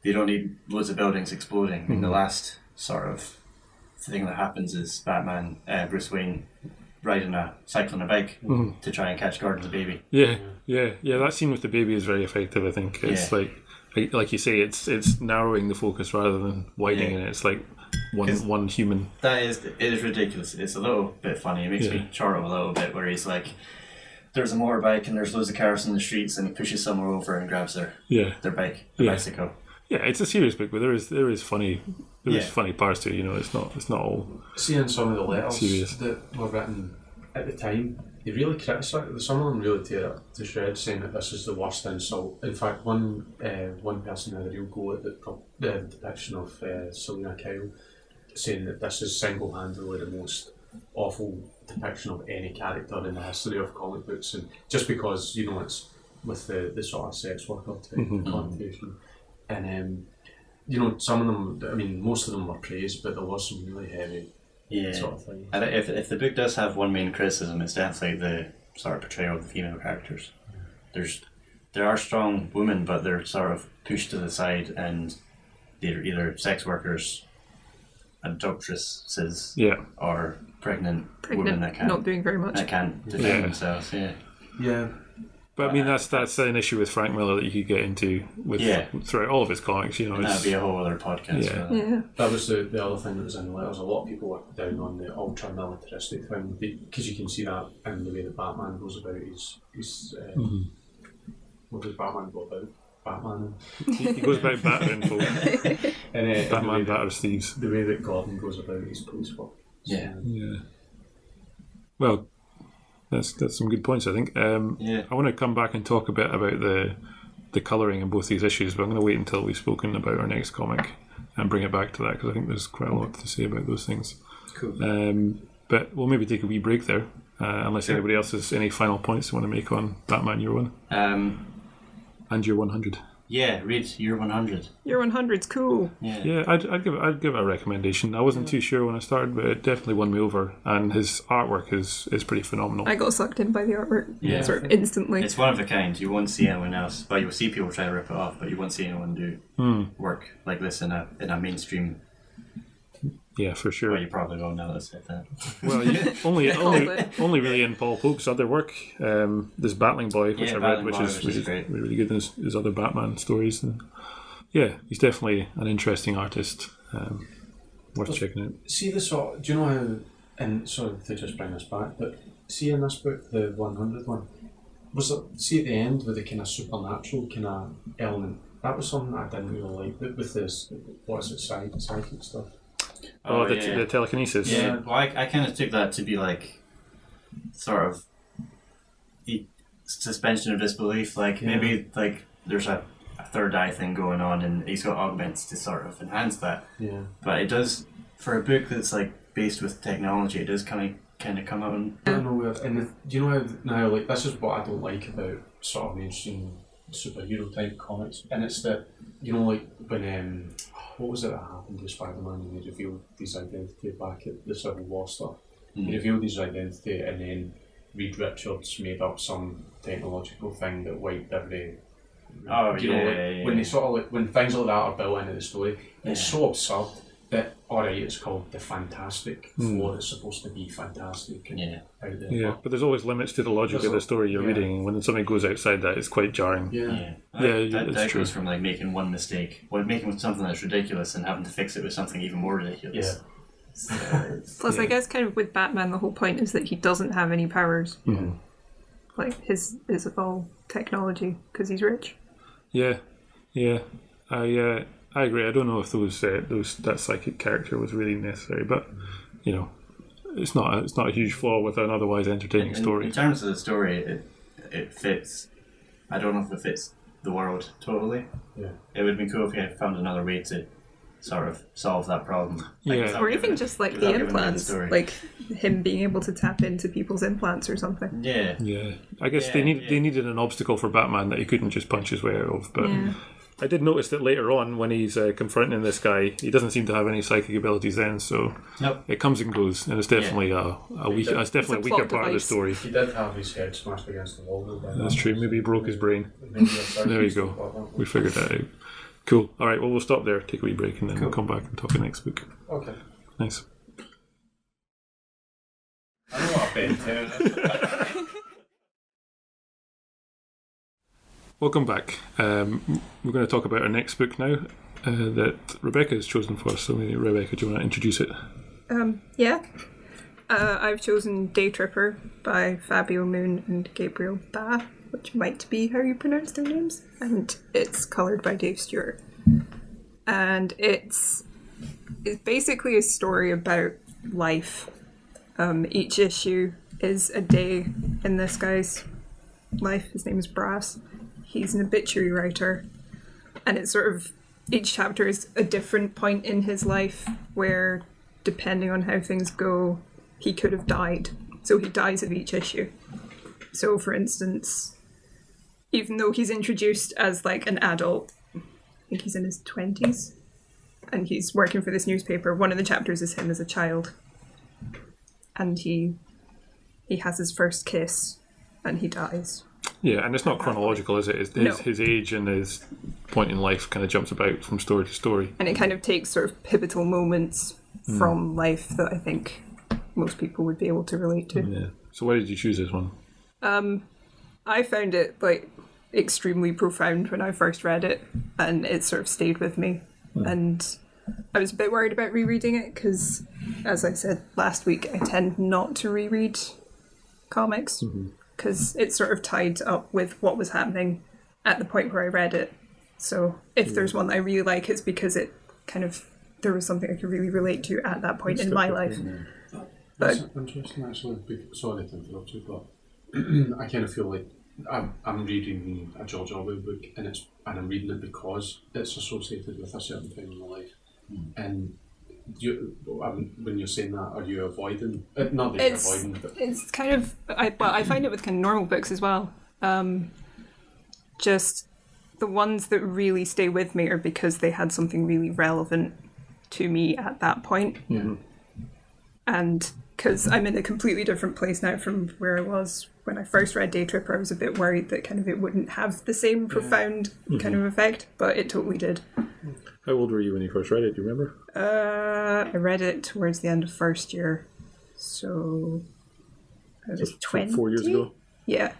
Speaker 3: they don't need loads of buildings exploding. I mean, the last sort of thing that happens is Batman, Bruce Wayne, cycling a bike to try and catch Gordon's baby.
Speaker 1: Yeah. That scene with the baby is very effective. I think it's like you say, it's narrowing the focus rather than widening it. It's like one human.
Speaker 3: It is ridiculous. It's a little bit funny. It makes me chortle a little bit where he's like, there's a motorbike and there's loads of cars in the streets, and he pushes someone over and grabs their bike, bicycle.
Speaker 1: Yeah, it's a serious book, but there is funny funny parts to it. It's not all.
Speaker 2: Seeing some of the letters
Speaker 1: serious.
Speaker 2: that were written at the time, they really criticised. Some of them really tear it to shreds, saying that this is the worst insult. In fact, one person had a real go at the depiction of Selina Kyle, saying that this is single-handedly the most awful depiction of any character in the history of comic books, and just because it's with the sort of sex worker type connotation. And some of them, I mean, most of them were praised, but there was some really heavy sort of things.
Speaker 3: And if the book does have one main criticism, it's definitely the sort of portrayal of the female characters. There are strong women, but they're sort of pushed to the side, and they're either sex workers, adulteresses, or pregnant women that can't
Speaker 4: not doing very much.
Speaker 3: That can't defend themselves. Yeah.
Speaker 1: But I mean, that's an issue with Frank Miller that you could get into throughout all of his comics.
Speaker 3: That'd be a whole other podcast.
Speaker 4: Yeah.
Speaker 2: That was the other thing that was in the letters. A lot of people were down on the ultra militaristic thing, because you can see that in the way that Batman goes about his what does Batman go about? Batman.
Speaker 1: He goes about battering folk.
Speaker 2: And
Speaker 1: Batman batters thieves.
Speaker 2: The way that Gordon goes about his police work.
Speaker 1: Yeah. Well, that's some good points, I think. I want to come back and talk a bit about the colouring in both these issues, but I'm going to wait until we've spoken about our next comic and bring it back to that, because I think there's quite a lot to say about those things.
Speaker 3: Cool.
Speaker 1: But we'll maybe take a wee break there, unless anybody else has any final points they want to make on Batman Year 1 and Year 100.
Speaker 3: Yeah, read Year 100.
Speaker 4: Year 100's cool.
Speaker 1: Yeah, I'd give it a recommendation. I wasn't too sure when I started, but it definitely won me over, and his artwork is pretty phenomenal.
Speaker 4: I got sucked in by the artwork sort of instantly.
Speaker 3: It's one of a kind. You won't see anyone else, but you'll see people try to rip it off, but you won't see anyone do work like this in a mainstream.
Speaker 1: Yeah, for sure.
Speaker 3: Well, you probably won't now that I said that.
Speaker 1: Well, only really in Paul Polk's other work. There's Battling Boy, which I read, which is really good in his other Batman stories. And he's definitely an interesting artist. Worth checking out.
Speaker 2: See do you know how, and sorry to just bring us back, but see in this book, the 100 one, see at the end with the kind of supernatural kind of element, that was something I didn't really like, with this, what is it, psychic stuff.
Speaker 1: The telekinesis.
Speaker 3: Yeah, well, I kind of took that to be like sort of suspension of disbelief. Maybe like there's a third eye thing going on, and he's got augments to sort of enhance that.
Speaker 2: Yeah.
Speaker 3: But it does, for a book that's like based with technology, it does kind of come out.
Speaker 2: I don't know, and do you know how now, like, this is what I don't like about sort of mainstream superhero type comics, and it's that, like when what was it that happened to Spider-Man when he revealed his identity back at the Civil War stuff? He revealed his identity, and then Reed Richards made up some technological thing that wiped every. When they sort of when things like that are built into the story, it's so absurd that it's called the Fantastic Four. It's supposed to be fantastic and out there.
Speaker 1: But there's always limits to the logic of the story you're reading, and when something goes outside that, it's quite jarring.
Speaker 3: That goes from like making one mistake, making something that's ridiculous, and having to fix it with something even more ridiculous.
Speaker 4: Plus, I guess kind of with Batman, the whole point is that he doesn't have any powers. like his is all technology because he's rich.
Speaker 1: Yeah, yeah. I agree. I don't know if that psychic character was really necessary, but you know, it's not a huge flaw with an otherwise entertaining story.
Speaker 3: In terms of the story, it fits. I don't know if it fits the world totally.
Speaker 2: Yeah.
Speaker 3: It would be cool if you had found another way to sort of solve that problem.
Speaker 1: Yeah.
Speaker 4: Or even just like the implants, like him being able to tap into people's implants or something.
Speaker 3: Yeah.
Speaker 1: Yeah. I guess they needed an obstacle for Batman that he couldn't just punch his way out of. But
Speaker 4: Yeah.
Speaker 1: I did notice that later on, when he's confronting this guy, he doesn't seem to have any psychic abilities then. So
Speaker 3: Nope.
Speaker 1: it comes and goes, and it's definitely a weaker part of the
Speaker 4: device.
Speaker 1: story.
Speaker 2: He did have his head smashed against the wall. Though,
Speaker 1: That's true. Maybe he broke his brain.
Speaker 2: Maybe a
Speaker 1: There you go.
Speaker 2: like that.
Speaker 1: We figured that out. Cool. All right. Well, we'll stop there, take a wee break, and then we'll come back and talk the next book.
Speaker 2: Okay.
Speaker 1: Nice.
Speaker 3: I know what Ben is.
Speaker 1: Welcome back. We're going to talk about our next book now that Rebecca has chosen for us. So, Rebecca, do you want to introduce it?
Speaker 4: Yeah. I've chosen Daytripper by Fabio Moon and Gabriel Ba, which might be how you pronounce their names. And it's coloured by Dave Stewart. And it's basically a story about life. Each issue is a day in this guy's life. His name is Brass. He's an obituary writer. And it's sort of, each chapter is a different point in his life where, depending on how things go, he could have died. So he dies of each issue. So, for instance, even though he's introduced as like an adult, I think he's in his 20s, and he's working for this newspaper, one of the chapters is him as a child. And he has his first kiss, and he dies.
Speaker 1: Yeah, and it's not chronological, is it? His age and his point in life kind of jumps about from story to story.
Speaker 4: And it kind of takes sort of pivotal moments from life that I think most people would be able to relate to.
Speaker 1: Yeah. So why did you choose this one?
Speaker 4: I found it like extremely profound when I first read it, and it sort of stayed with me. And I was a bit worried about rereading it because, as I said last week, I tend not to reread comics because it's sort of tied up with what was happening at the point where I read it. So if there's one that I really like, it's because it kind of, there was something I could really relate to at that point in my life.
Speaker 2: That's interesting, actually. Sorry to interrupt you, but I kind of feel like I'm reading a George Orwell book, and I'm reading it because it's associated with a certain time in my life. And when you're saying that, are you avoiding? Not that you're avoiding, but
Speaker 4: it's kind of. I find it with kind of normal books as well. Just the ones that really stay with me are because they had something really relevant to me at that point. And because I'm in a completely different place now from where I was when I first read Daytripper, I was a bit worried that kind of it wouldn't have the same profound kind of effect, but it totally did.
Speaker 1: How old were you when you first read it? Do you remember?
Speaker 4: I read it towards the end of first year, so I was 20.
Speaker 1: 4 years ago?
Speaker 4: Yeah.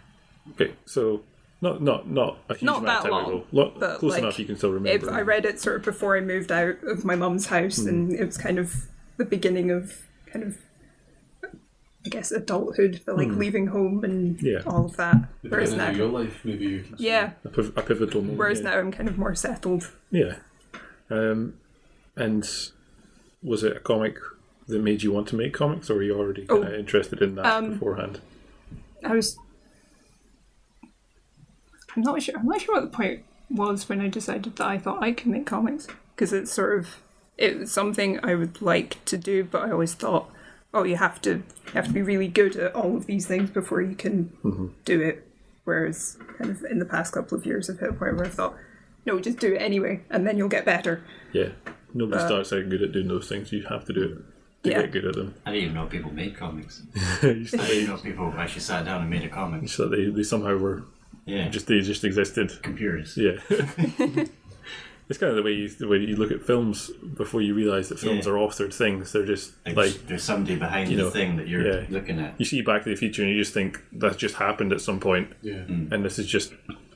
Speaker 1: Okay, so not a huge
Speaker 4: Not
Speaker 1: amount
Speaker 4: that
Speaker 1: of time
Speaker 4: long,
Speaker 1: ago.
Speaker 4: but
Speaker 1: Close
Speaker 4: like,
Speaker 1: enough you can still remember.
Speaker 4: I read it sort of before I moved out of my mum's house, and it was kind of the beginning of kind of, I guess, adulthood, but like leaving home and all of that.
Speaker 2: the
Speaker 4: Whereas
Speaker 2: beginning
Speaker 4: now,
Speaker 2: of your life, maybe you can.
Speaker 1: a pivotal moment.
Speaker 4: whereas now I'm kind of more settled.
Speaker 1: Yeah. And was it a comic that made you want to make comics, or were you already kind of interested in that beforehand? I'm not sure what the point was when I decided that I thought I could make comics, because it was something I would like to do, but I always thought, you have to be really good at all of these things before you can do it. Whereas kind of in the past couple of years I've hit a point where I thought, no, just do it anyway, and then you'll get better. Yeah. Nobody starts out good at doing those things. You have to do it to get good at them.
Speaker 3: I didn't even know people made comics.
Speaker 1: You said
Speaker 3: I didn't know people actually sat down and made a comic.
Speaker 1: so they somehow were.
Speaker 3: Yeah.
Speaker 1: They just existed.
Speaker 3: Computers.
Speaker 1: Yeah. It's kind of the way you look at films before you realise that films are authored things. They're just like
Speaker 3: there's somebody behind the thing that you're looking at.
Speaker 1: You see Back to the Future and you just think that just happened at some point.
Speaker 2: Yeah.
Speaker 1: And this is just,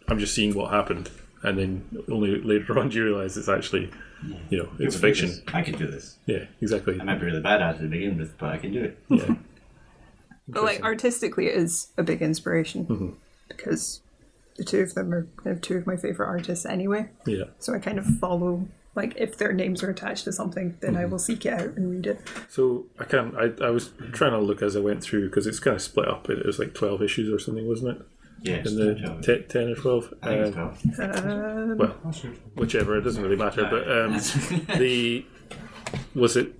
Speaker 1: I'm just seeing what happened. And then only later on do you realise it's actually, it's fiction.
Speaker 3: I could do this.
Speaker 1: Yeah, exactly.
Speaker 3: I might be really bad at it to begin with, but I can do it.
Speaker 1: Yeah.
Speaker 4: But like artistically, it is a big inspiration because the two of them are kind of two of my favorite artists anyway.
Speaker 1: Yeah.
Speaker 4: So I kind of follow, like, if their names are attached to something, then I will seek it out and read it.
Speaker 1: So I was trying to look as I went through because it's kind of split up. It was like 12 issues or something, wasn't it?
Speaker 3: Yeah,
Speaker 1: In the 10 or 12.
Speaker 3: I think it's 12.
Speaker 1: Well, whichever, it doesn't really matter. But was it?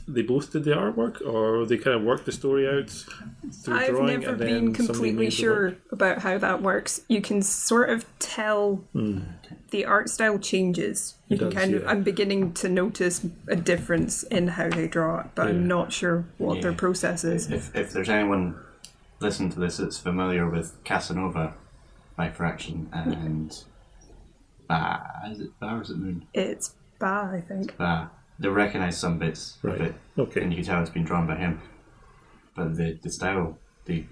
Speaker 1: They both did the artwork, or they kind of worked the story out through
Speaker 4: I've
Speaker 1: drawing,
Speaker 4: never
Speaker 1: and then
Speaker 4: been
Speaker 1: somebody
Speaker 4: completely
Speaker 1: made the
Speaker 4: sure
Speaker 1: work?
Speaker 4: about how that works. You can sort of tell the art style changes. You
Speaker 1: It
Speaker 4: can
Speaker 1: does,
Speaker 4: kind of.
Speaker 1: yeah.
Speaker 4: I'm beginning to notice a difference in how they draw it, but I'm
Speaker 1: Yeah.
Speaker 4: not sure what their
Speaker 3: Yeah.
Speaker 4: process is.
Speaker 3: If there's anyone listening to this that's familiar with Casanova by Fraction and is it Ba or is it Moon?
Speaker 4: It's Ba, I think.
Speaker 3: They'll recognise some bits of
Speaker 1: Right.
Speaker 3: it,
Speaker 1: Okay.
Speaker 3: and you can tell it's been drawn by him. But the style, they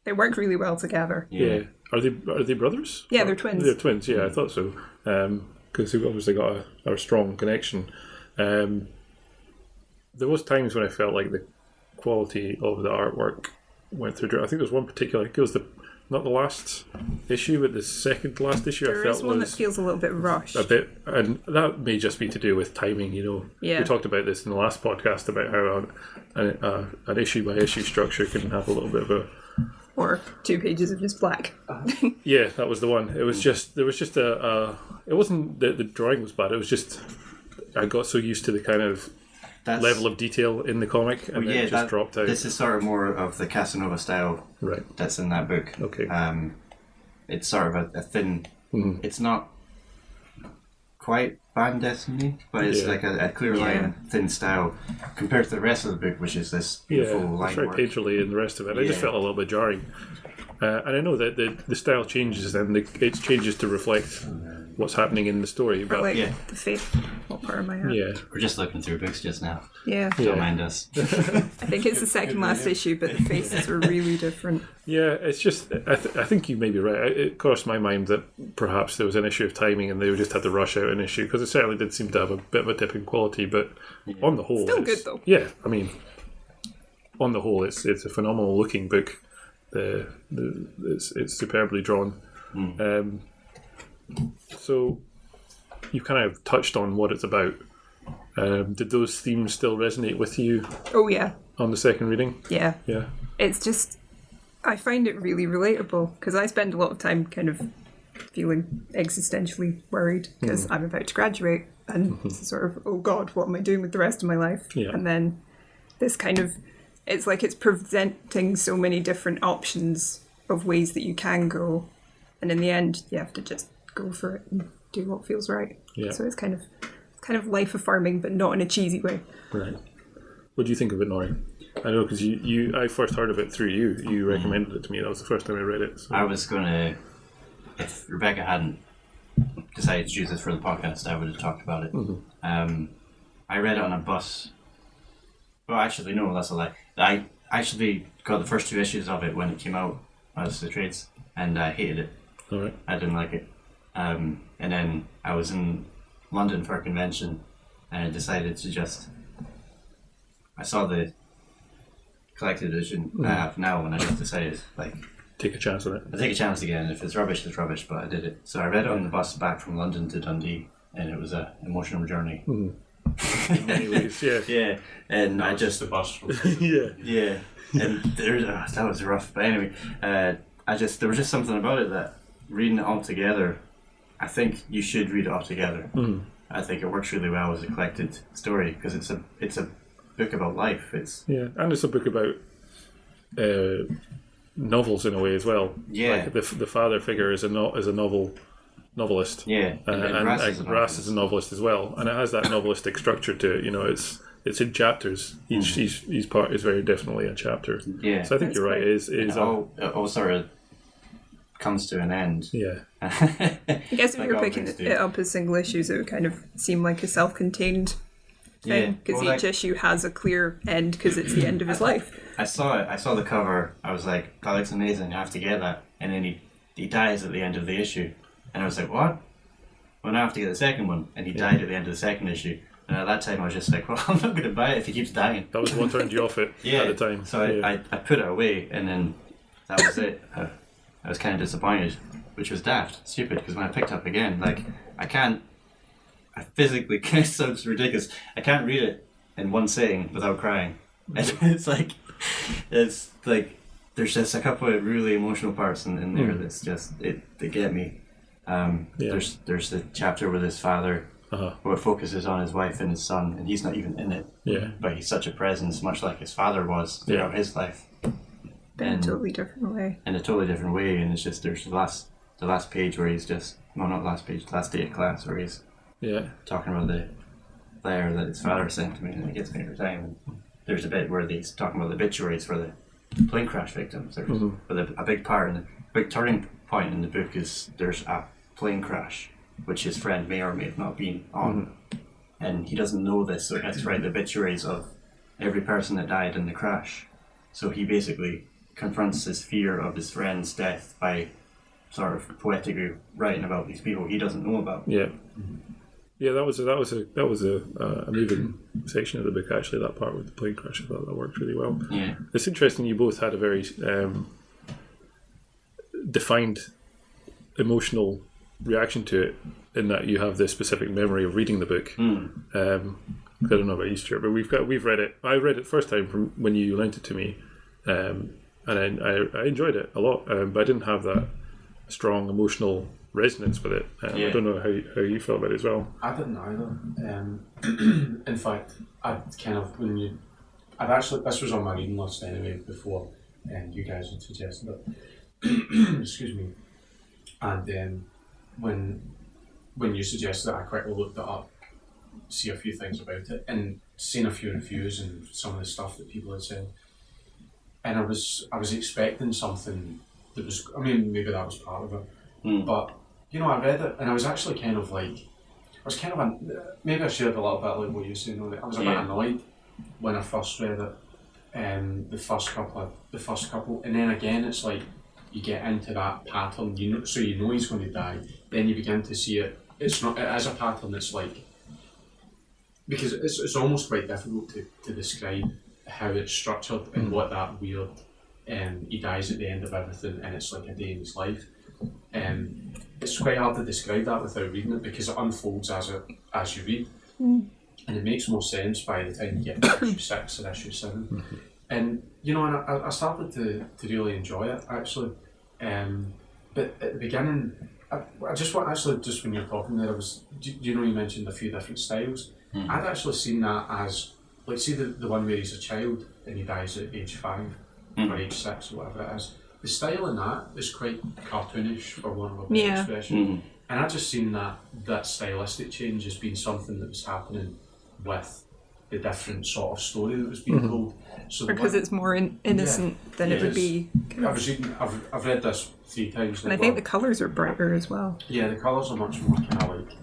Speaker 4: They work really well together.
Speaker 1: Yeah. Are they brothers?
Speaker 4: Yeah, they're twins.
Speaker 1: They're twins. Yeah, I thought so. Because they've obviously got a strong connection. There was times when I felt like the quality of the artwork went through. I think there was one particular. I think it was not the last issue, but the second to last issue.
Speaker 4: There
Speaker 1: I felt
Speaker 4: is one that
Speaker 1: was
Speaker 4: feels a little bit rushed.
Speaker 1: a bit, and that may just be to do with timing.
Speaker 4: Yeah.
Speaker 1: We talked about this in the last podcast about how an issue by issue structure can have a little bit of a.
Speaker 4: Or 2 pages of just black.
Speaker 1: Yeah, that was the one. It was just there was just it wasn't that the drawing was bad. It was just I got so used to the kind of level of detail in the comic, and then it just dropped out.
Speaker 3: This is sort of more of the Casanova style
Speaker 1: Right.
Speaker 3: that's in that book.
Speaker 1: Okay.
Speaker 3: It's sort of a thin. It's not quite Band Destiny, but it's
Speaker 1: Yeah.
Speaker 3: like a clear line, thin style compared to the rest of the book, which is this beautiful
Speaker 1: Yeah,
Speaker 3: line
Speaker 1: it's very
Speaker 3: work.
Speaker 1: painterly in the rest of it. I just
Speaker 3: Yeah.
Speaker 1: felt a little bit jarring. And I know that the style changes and it changes to reflect what's happening in the story.
Speaker 4: Or
Speaker 1: But
Speaker 4: like
Speaker 3: yeah.
Speaker 4: the face. What part am I at?
Speaker 1: yeah,
Speaker 3: We're just looking through books just now.
Speaker 4: Yeah.
Speaker 3: Don't mind us.
Speaker 4: I think it's the second last issue, but the faces are really different.
Speaker 1: yeah, it's just I think you may be right. It crossed my mind that perhaps there was an issue of timing and they just had to rush out an issue because it certainly did seem to have a bit of a dip in quality. But on the whole,
Speaker 4: Still
Speaker 1: it's-
Speaker 4: good, though.
Speaker 1: Yeah, I mean, on the whole, it's a phenomenal looking book. It's superbly drawn. So you kind of touched on what it's about. Did those themes still resonate with you
Speaker 4: Oh, yeah.
Speaker 1: on the second reading?
Speaker 4: Yeah.
Speaker 1: Yeah.
Speaker 4: It's just, I find it really relatable because I spend a lot of time kind of feeling existentially worried because I'm about to graduate and it's sort of, oh God, what am I doing with the rest of my life?
Speaker 1: Yeah.
Speaker 4: And then this kind of, it's like it's presenting so many different options of ways that you can go. And in the end, you have to just go for it and do what feels right.
Speaker 1: Yeah.
Speaker 4: So it's kind of life affirming, but not in a cheesy way.
Speaker 1: Right. What do you think of it, Norrie? I know because I first heard of it through you. You recommended it to me. That was the first time I read it. So.
Speaker 3: I was going to, if Rebecca hadn't decided to choose this for the podcast, I would have talked about it. I read it on a bus. Well, actually, no, that's a lie. I actually got the first 2 issues of it when it came out as the trades, and I hated it.
Speaker 1: All right.
Speaker 3: I didn't like it. And then I was in London for a convention, and I decided to just. I saw the collected edition I have now, and I just decided, like,
Speaker 1: Take a chance on it.
Speaker 3: I'll take a chance again. If it's rubbish, it's rubbish, but I did it. So I read it on the bus back from London to Dundee, and it was an emotional journey.
Speaker 1: In many ways, yeah.
Speaker 3: Yeah, and I just
Speaker 2: the bus from
Speaker 1: Yeah.
Speaker 3: and that was rough. But anyway, there was just something about it that reading it all together, I think you should read it all together. I think it works really well as a collected story because it's a book about life.
Speaker 1: Yeah, and it's a book about novels in a way as well.
Speaker 3: Yeah.
Speaker 1: Like the father figure is a novelist.
Speaker 3: Yeah,
Speaker 1: and Ras is a novelist as well, and it has that novelistic structure to it. You know, it's in chapters. Each part is very definitely a chapter.
Speaker 3: Yeah,
Speaker 1: So I think
Speaker 4: That's
Speaker 1: you're right.
Speaker 4: great.
Speaker 3: it all sort of comes to an end.
Speaker 1: Yeah.
Speaker 4: I guess if
Speaker 3: Like
Speaker 4: you were
Speaker 3: all
Speaker 4: picking
Speaker 3: books do.
Speaker 4: it up as single issues, it would kind of seem like a self-contained thing because
Speaker 3: Well,
Speaker 4: each issue has a clear end because it's the end of his life.
Speaker 3: I saw it. I saw the cover. I was like, that looks amazing. I have to get that. And then he dies at the end of the issue. And I was like, what? Well, now I have to get the second one. And he died at the end of the second issue. And And at that time, I was just like, well, I'm not going to buy it if he keeps dying.
Speaker 1: That was what turned you off it
Speaker 3: Yeah.
Speaker 1: at the time.
Speaker 3: So I put it away, and then that was it. I was kind of disappointed, which was daft, stupid, because when I picked up again, like, I physically, it sounds ridiculous, I can't read it in one sitting without crying. And it's like, there's just a couple of really emotional parts in there that's just, they get me. There's the chapter with his father, where it focuses on his wife and his son, and he's not even in it.
Speaker 1: Yeah.
Speaker 3: But he's such a presence, much like his father was throughout his life.
Speaker 4: But in a totally different way.
Speaker 3: In a totally different way, and it's just, there's the last page where he's just, well, not last page, last day of class, where he's talking about the letter that his father sent to me, and it gets me every time. And there's a bit where he's talking about the obituaries for the plane crash victims. But a big part, and a big turning point in the book is there's a plane crash, which his friend may or may have not been on. And he doesn't know this, so he has to write the obituaries of every person that died in the crash. So he basically confronts his fear of his friend's death by sort of poetically writing about these people he doesn't know about.
Speaker 1: Yeah. Yeah, that was a moving section of the book, actually, that part with the plane crash. I thought that worked really well.
Speaker 3: Yeah.
Speaker 1: It's interesting you both had a very defined emotional reaction to it, in that you have this specific memory of reading the book. I don't know about you, Stewart, but we've read it. I read it first time from when you lent it to me, and I enjoyed it a lot, but I didn't have that strong emotional resonance with it. I don't know how you felt about it as well.
Speaker 2: I didn't either. In fact, this was on my reading list anyway before you guys had suggested it. Excuse me. And when you suggested it, I quickly looked it up, see a few things about it, and seen a few reviews and some of the stuff that people had said. And I was expecting something that was, I mean, maybe that was part of it, but I read it and I was actually maybe I shared a little bit like what you said. I was a bit annoyed when I first read it, the first couple, and then again it's like you get into that pattern, so you know he's going to die. Then you begin to see it. It is a pattern that's like, because it's almost quite difficult to describe how it's structured and what that weird. He dies at the end of everything, and it's like a day in his life. It's quite hard to describe that without reading it, because it unfolds as you read, and it makes more sense by the time you get to issue 6 and issue 7. And and I started to really enjoy it actually. But at the beginning, I just want just when you're talking there, you mentioned a few different styles. I'd actually seen that as like, see the one where he's a child and he dies at age 5 or age 6 or whatever it is. The style in that is quite cartoonish, for one of a better expression. And I just seen that stylistic change as being something that was happening with the different sort of story that was being told. So
Speaker 4: because it's more innocent than it would be.
Speaker 2: I've read this 3 times now.
Speaker 4: And I think the colours are brighter as well.
Speaker 2: Yeah, the colours are much more kind of like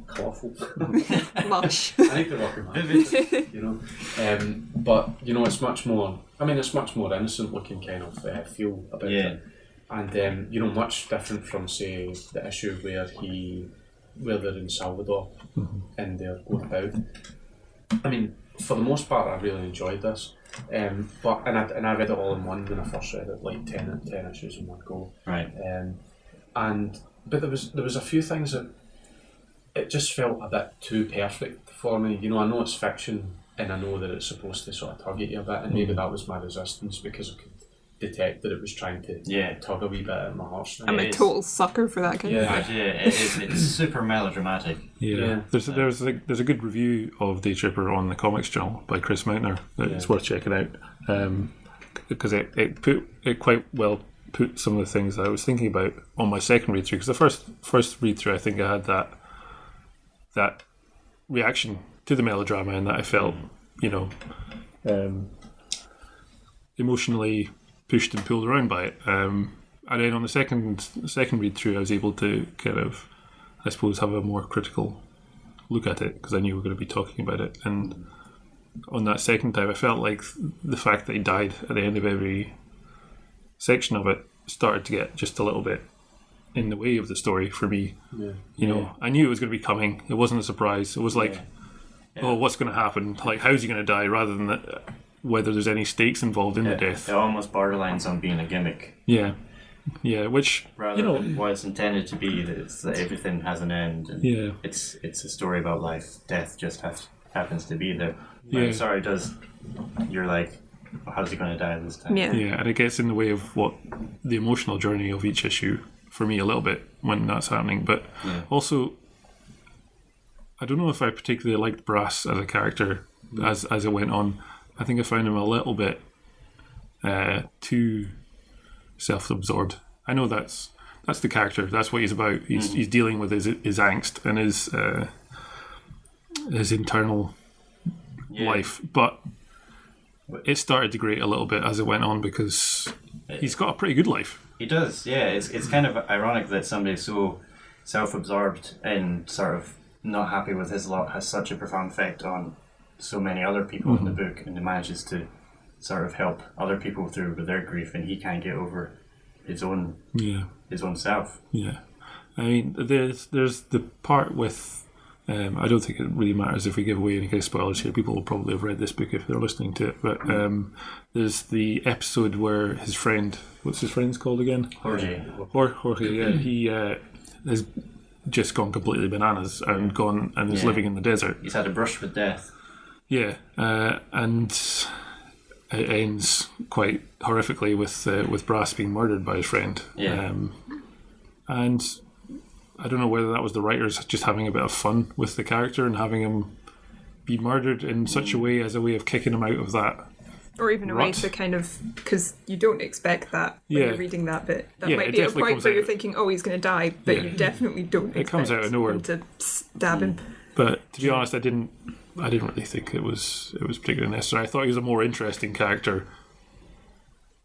Speaker 2: colourful.
Speaker 4: Lush.
Speaker 2: I think they're working hard, but it's much more. I mean, it's much more innocent looking kind of feel about it, and much different from say the issue where they're in Salvador and they're going about. I mean, for the most part, I really enjoyed this, but I read it all in one when I first read it, like 10 issues in one go.
Speaker 3: Right.
Speaker 2: But there was a few things that it just felt a bit too perfect for me. I know it's fiction, and I know that it's supposed to sort of tug at you a bit, and maybe that was my resistance, because I could detect that it was trying to tug a wee bit at my heartstrings.
Speaker 4: I'm a total sucker for that kind of thing.
Speaker 3: It is. It's super melodramatic.
Speaker 1: Yeah. There's a good review of Daytripper on the Comics Channel by Chris Mountner that it's worth checking out, because it quite well put some of the things that I was thinking about on my second read through. Because the first read through, I think I had that reaction to the melodrama, and that I felt emotionally pushed and pulled around by it. And then on the second read through, I was able to kind of, I suppose, have a more critical look at it, because I knew we were going to be talking about it. And on that second time, I felt like the fact that he died at the end of every section of it started to get just a little bit in the way of the story for me. I knew it was going to be coming. It wasn't a surprise. It was like oh, what's going to happen? Like, how's he going to die? Rather than whether there's any stakes involved in the death.
Speaker 3: It almost borderlines on being a gimmick.
Speaker 1: Yeah. Yeah, which,
Speaker 3: rather than what it's intended to be, that everything has an end. And it's a story about life. Death just happens to be there. Yeah. Sorry, you're like, well, how's he going to die this time?
Speaker 4: Yeah.
Speaker 1: Yeah, and it gets in the way of what the emotional journey of each issue for me a little bit when that's happening. But also, I don't know if I particularly liked Brass as a character as it went on. I think I found him a little bit too self-absorbed. I know that's the character. That's what he's about. He's dealing with his angst and his internal life. But it started to grate a little bit as it went on because he's got a pretty good life.
Speaker 3: He does, yeah. It's kind of ironic that somebody so self-absorbed and sort of not happy with his lot has such a profound effect on so many other people in the book, and he manages to sort of help other people through with their grief, and he can't get over his own self.
Speaker 1: Yeah, I mean, there's the part with. I don't think it really matters if we give away any kind of spoilers here. People will probably have read this book if they're listening to it. But there's the episode where his friend, what's his friend's called again?
Speaker 3: Jorge.
Speaker 1: Yeah, he has just gone completely bananas and gone and is living in the desert.
Speaker 3: He's had a brush with death.
Speaker 1: Yeah, and it ends quite horrifically with Brass being murdered by his friend.
Speaker 3: Yeah.
Speaker 1: And I don't know whether that was the writers just having a bit of fun with the character and having him be murdered in such a way as a way of kicking him out of that.
Speaker 4: Or even a way to kind of, because you don't expect that when you're reading that bit. That might be a point where you're thinking, oh, he's going to die, but you definitely don't expect
Speaker 1: comes out of nowhere
Speaker 4: to stab him.
Speaker 1: But to be honest, I didn't really think it was particularly necessary. I thought he was a more interesting character.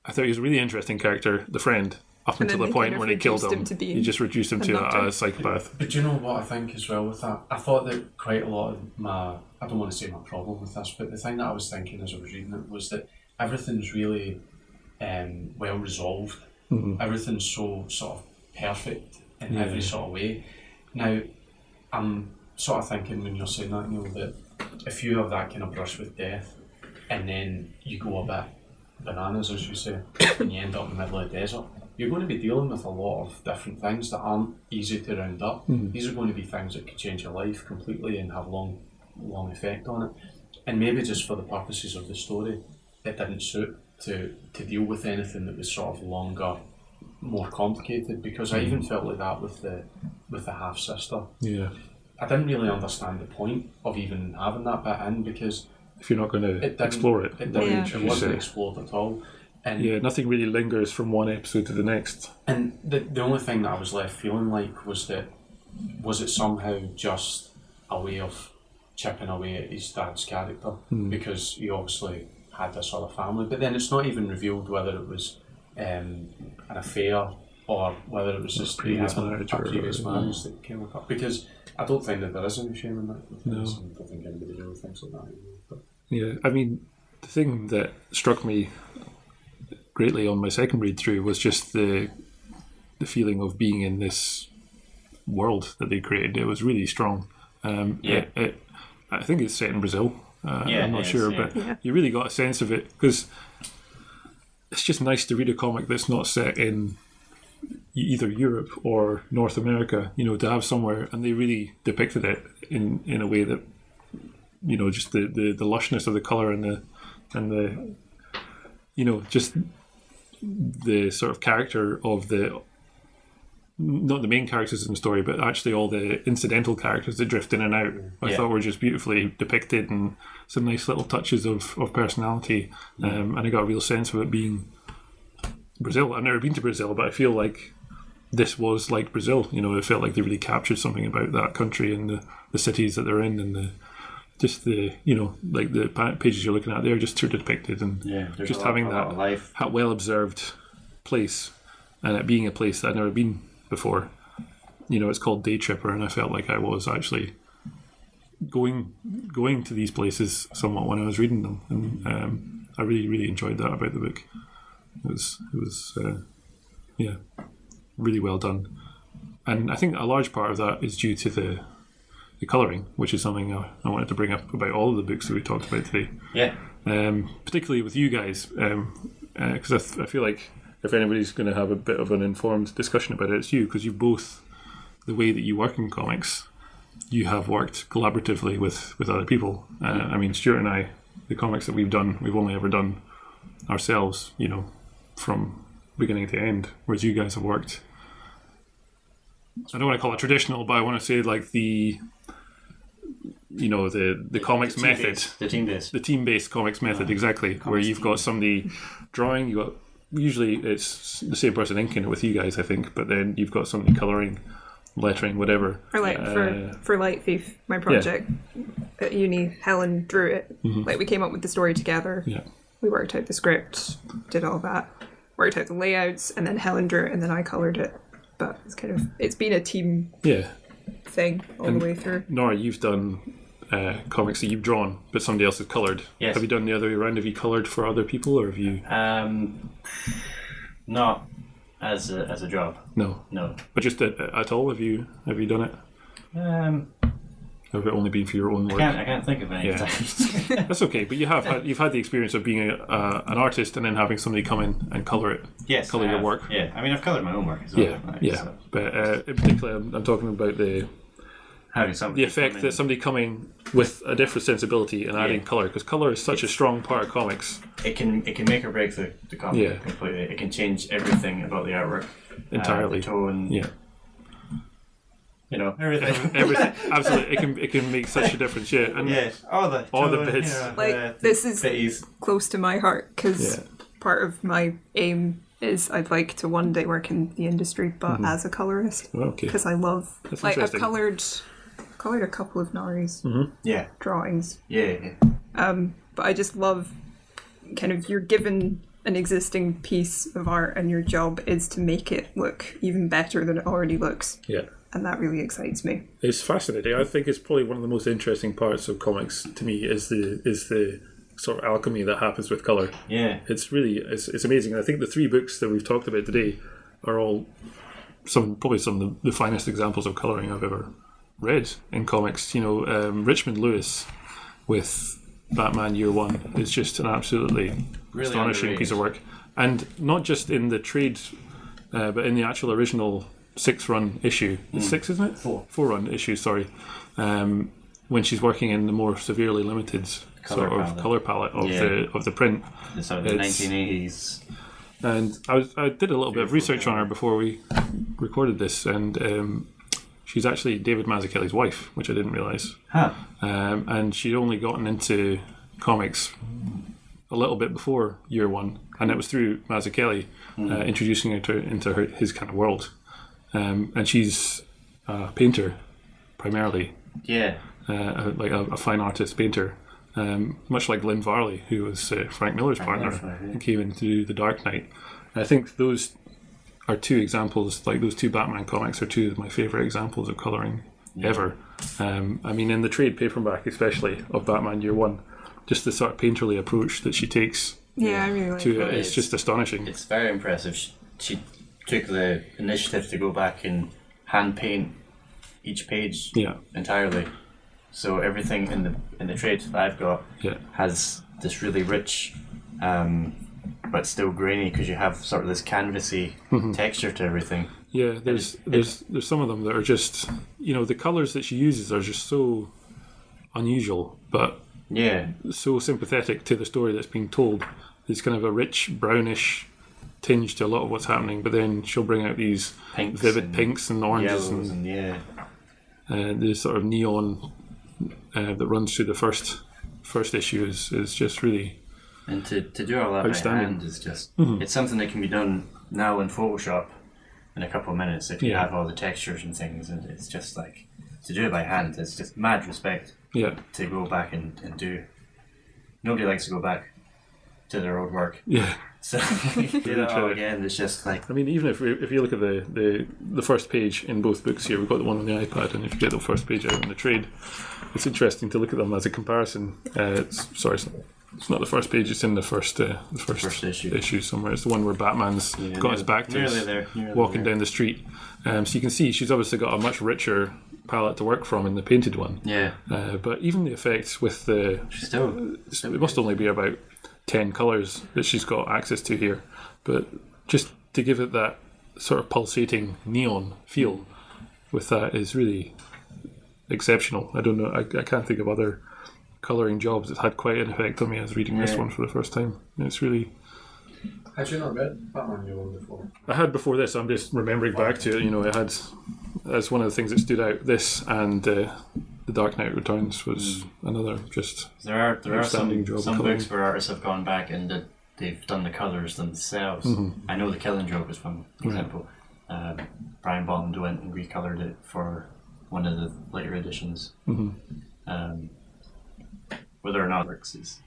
Speaker 1: I thought he was a really interesting character, the friend, up until the point when he killed him. He just reduced him to a psychopath.
Speaker 2: But do you know what I think as well with that? I thought that quite a lot of I don't want to say my problem with this, but the thing that I was thinking as I was reading it was that everything's really well resolved. Mm-hmm. Everything's so sort of perfect in every sort of way. Now, I'm sort of thinking when you're saying that, Neil, that if you have that kind of brush with death and then you go a bit bananas, as you say, and you end up in the middle of the desert, you're going to be dealing with a lot of different things that aren't easy to round up. Mm-hmm. These are going to be things that could change your life completely and have long effect on it. And maybe just for the purposes of the story, it didn't suit to deal with anything that was sort of longer, more complicated, because I even felt like that with the half sister.
Speaker 1: Yeah.
Speaker 2: I didn't really understand the point of even having that bit in, because
Speaker 1: if you're not going to explore it,
Speaker 2: it wasn't explored at all. And
Speaker 1: nothing really lingers from one episode to the next.
Speaker 2: And the only thing that I was left feeling like was it somehow just a way of chipping away at his dad's character, because he obviously had this other family, but then it's not even revealed whether it was an affair or whether it was just a previous marriage that came up, because I don't think that there is any shame in that.
Speaker 1: No.
Speaker 2: I don't think anybody really thinks like that anymore. But.
Speaker 1: Yeah, I mean, the thing that struck me greatly on my second read through was just the feeling of being in this world that they created. It was really strong. I think it's set in Brazil. I'm not sure, but you really got a sense of it, because it's just nice to read a comic that's not set in either Europe or North America, to have somewhere, and they really depicted it in a way that, just the lushness of the colour and the just the sort of character of not the main characters in the story, but actually all the incidental characters that drift in and out. I thought were just beautifully depicted, and some nice little touches of personality. And I got a real sense of it being Brazil. I've never been to Brazil, but I feel like this was like Brazil. It felt like they really captured something about that country and the cities that they're in, and like the pages you're looking at there, just sort of depicted, and just having that well observed place, and it being a place that I'd never been before. It's called Daytripper, and I felt like I was actually going to these places somewhat when I was reading them, and I really, really enjoyed that about the book. It was really well done, and I think a large part of that is due to the the colouring, which is something I wanted to bring up about all of the books that we talked about today.
Speaker 3: Yeah.
Speaker 1: Particularly with you guys, because I feel like if anybody's going to have a bit of an informed discussion about it, it's you, because you both, the way that you work in comics, you have worked collaboratively with other people. I mean, Stuart and I, the comics that we've done, we've only ever done ourselves, from beginning to end, whereas you guys have worked, I don't want to call it traditional, but I want to say like the comics method, the team-based comics method, exactly, where you've got somebody drawing, usually it's the same person inking it with you guys, I think, but then you've got somebody colouring, lettering, whatever.
Speaker 4: Or like for Light Thief, my project at uni, Helen drew it. Like we came up with the story together.
Speaker 1: Yeah.
Speaker 4: We worked out the script, did all that, worked out the layouts, and then Helen drew it, and then I coloured it. But it's been a team thing all the way through.
Speaker 1: Norrie, you've done comics that you've drawn, but somebody else has coloured. Yes. Have you done the other way around? Have you coloured for other people, or have you?
Speaker 3: Not as a job.
Speaker 1: No. But just at all, have you done it? Have it only been for your own work?
Speaker 3: I can't think of any times.
Speaker 1: That's okay, but you've had the experience of being an artist and then having somebody come in and colour it.
Speaker 3: Yes,
Speaker 1: colour your work.
Speaker 3: Yeah, I mean, I've coloured my own work as well.
Speaker 1: So. But in particular, I'm talking about the effect that somebody coming with a different sensibility and adding colour, because colour is such a strong part of comics.
Speaker 3: It can make or break the comic completely. It can change everything about the artwork
Speaker 1: entirely.
Speaker 3: The tone.
Speaker 1: Yeah.
Speaker 3: Everything.
Speaker 1: Everything. Absolutely, it can make such a difference. Yeah, and
Speaker 3: all the bits.
Speaker 4: This is close to my heart because part of my aim is I'd like to one day work in the industry, but as a colorist.
Speaker 1: Okay.
Speaker 4: Because I love I've colored a couple of Norrie's drawings.
Speaker 3: Yeah.
Speaker 4: But I just love you're given an existing piece of art and your job is to make it look even better than it already looks.
Speaker 1: Yeah.
Speaker 4: And that really excites me.
Speaker 1: It's fascinating. I think it's probably one of the most interesting parts of comics to me is the sort of alchemy that happens with colour.
Speaker 3: Yeah.
Speaker 1: It's it's amazing. And I think the 3 books that we've talked about today are all probably some of the finest examples of colouring I've ever read in comics. Richmond Lewis with Batman Year One is just an absolutely
Speaker 3: really
Speaker 1: astonishing
Speaker 3: underrated
Speaker 1: piece of work. And not just in the trade, but in the actual original 6-run issue. It's 6, isn't it? 4-run issue, sorry. When she's working in the more severely limited colour palette of the print.
Speaker 3: The sort of the 1980s.
Speaker 1: And I did a little bit of research on her before we recorded this, and she's actually David Mazzucchelli's wife, which I didn't realise.
Speaker 3: Huh.
Speaker 1: And she'd only gotten into comics a little bit before Year One, and it was through Mazzucchelli introducing her into his kind of world. And she's a painter, primarily.
Speaker 3: Yeah.
Speaker 1: Like a fine artist painter. Much like Lynn Varley, who was Frank Millar's partner, and came in to do The Dark Knight. And I think those are 2 examples, like those 2 Batman comics are 2 of my favourite examples of colouring ever. I mean, in the trade paperback, especially, of Batman Year One, just the sort of painterly approach that she takes
Speaker 4: I really like
Speaker 1: to it, it's just astonishing.
Speaker 3: It's very impressive. She took the initiative to go back and hand paint each page entirely. So everything in the trade that I've got has this really rich, but still grainy, because you have sort of this canvasy texture to everything.
Speaker 1: Yeah, there's some of them that are just, the colours that she uses are just so unusual, but so sympathetic to the story that's being told. There's kind of a rich brownish tinge to a lot of what's happening, but then she'll bring out these vivid pinks and oranges and the sort of neon that runs through the first issue is just really
Speaker 3: and to do all that by hand is just it's something that can be done now in Photoshop in a couple of minutes if you have all the textures and things, and it's just like to do it by hand, it's just mad respect to go back and do. Nobody likes to go back to their old work. So do that all again. It's just like,
Speaker 1: I mean, even if you look at the first page in both books here, we've got the one on the iPad, and if you get the first page out on the trade, it's interesting to look at them as a comparison. It's not the first page; it's in the first issue somewhere. It's the one where Batman's got his back to us, walking down the street. So you can see she's obviously got a much richer palette to work from in the painted one.
Speaker 3: Yeah.
Speaker 1: But even the effects with the...
Speaker 3: Still
Speaker 1: it must only be about 10 colours that she's got access to here. But just to give it that sort of pulsating neon feel with that is really exceptional. I don't know, I can't think of other colouring jobs that had quite an effect on me as reading this one for the first time. It's really...
Speaker 2: Had you not read Batman Year One before?
Speaker 1: I had before this. I'm just remembering back to it. It had, as one of the things that stood out. This and The Dark Knight Returns was another just.
Speaker 3: There are some
Speaker 1: job
Speaker 3: books where artists have gone back and they've done the colours themselves.
Speaker 1: Mm-hmm.
Speaker 3: I know The Killing Joke is one example. Brian Bond went and recoloured it for one of the later editions.
Speaker 1: Mm-hmm.
Speaker 3: Whether or not it works is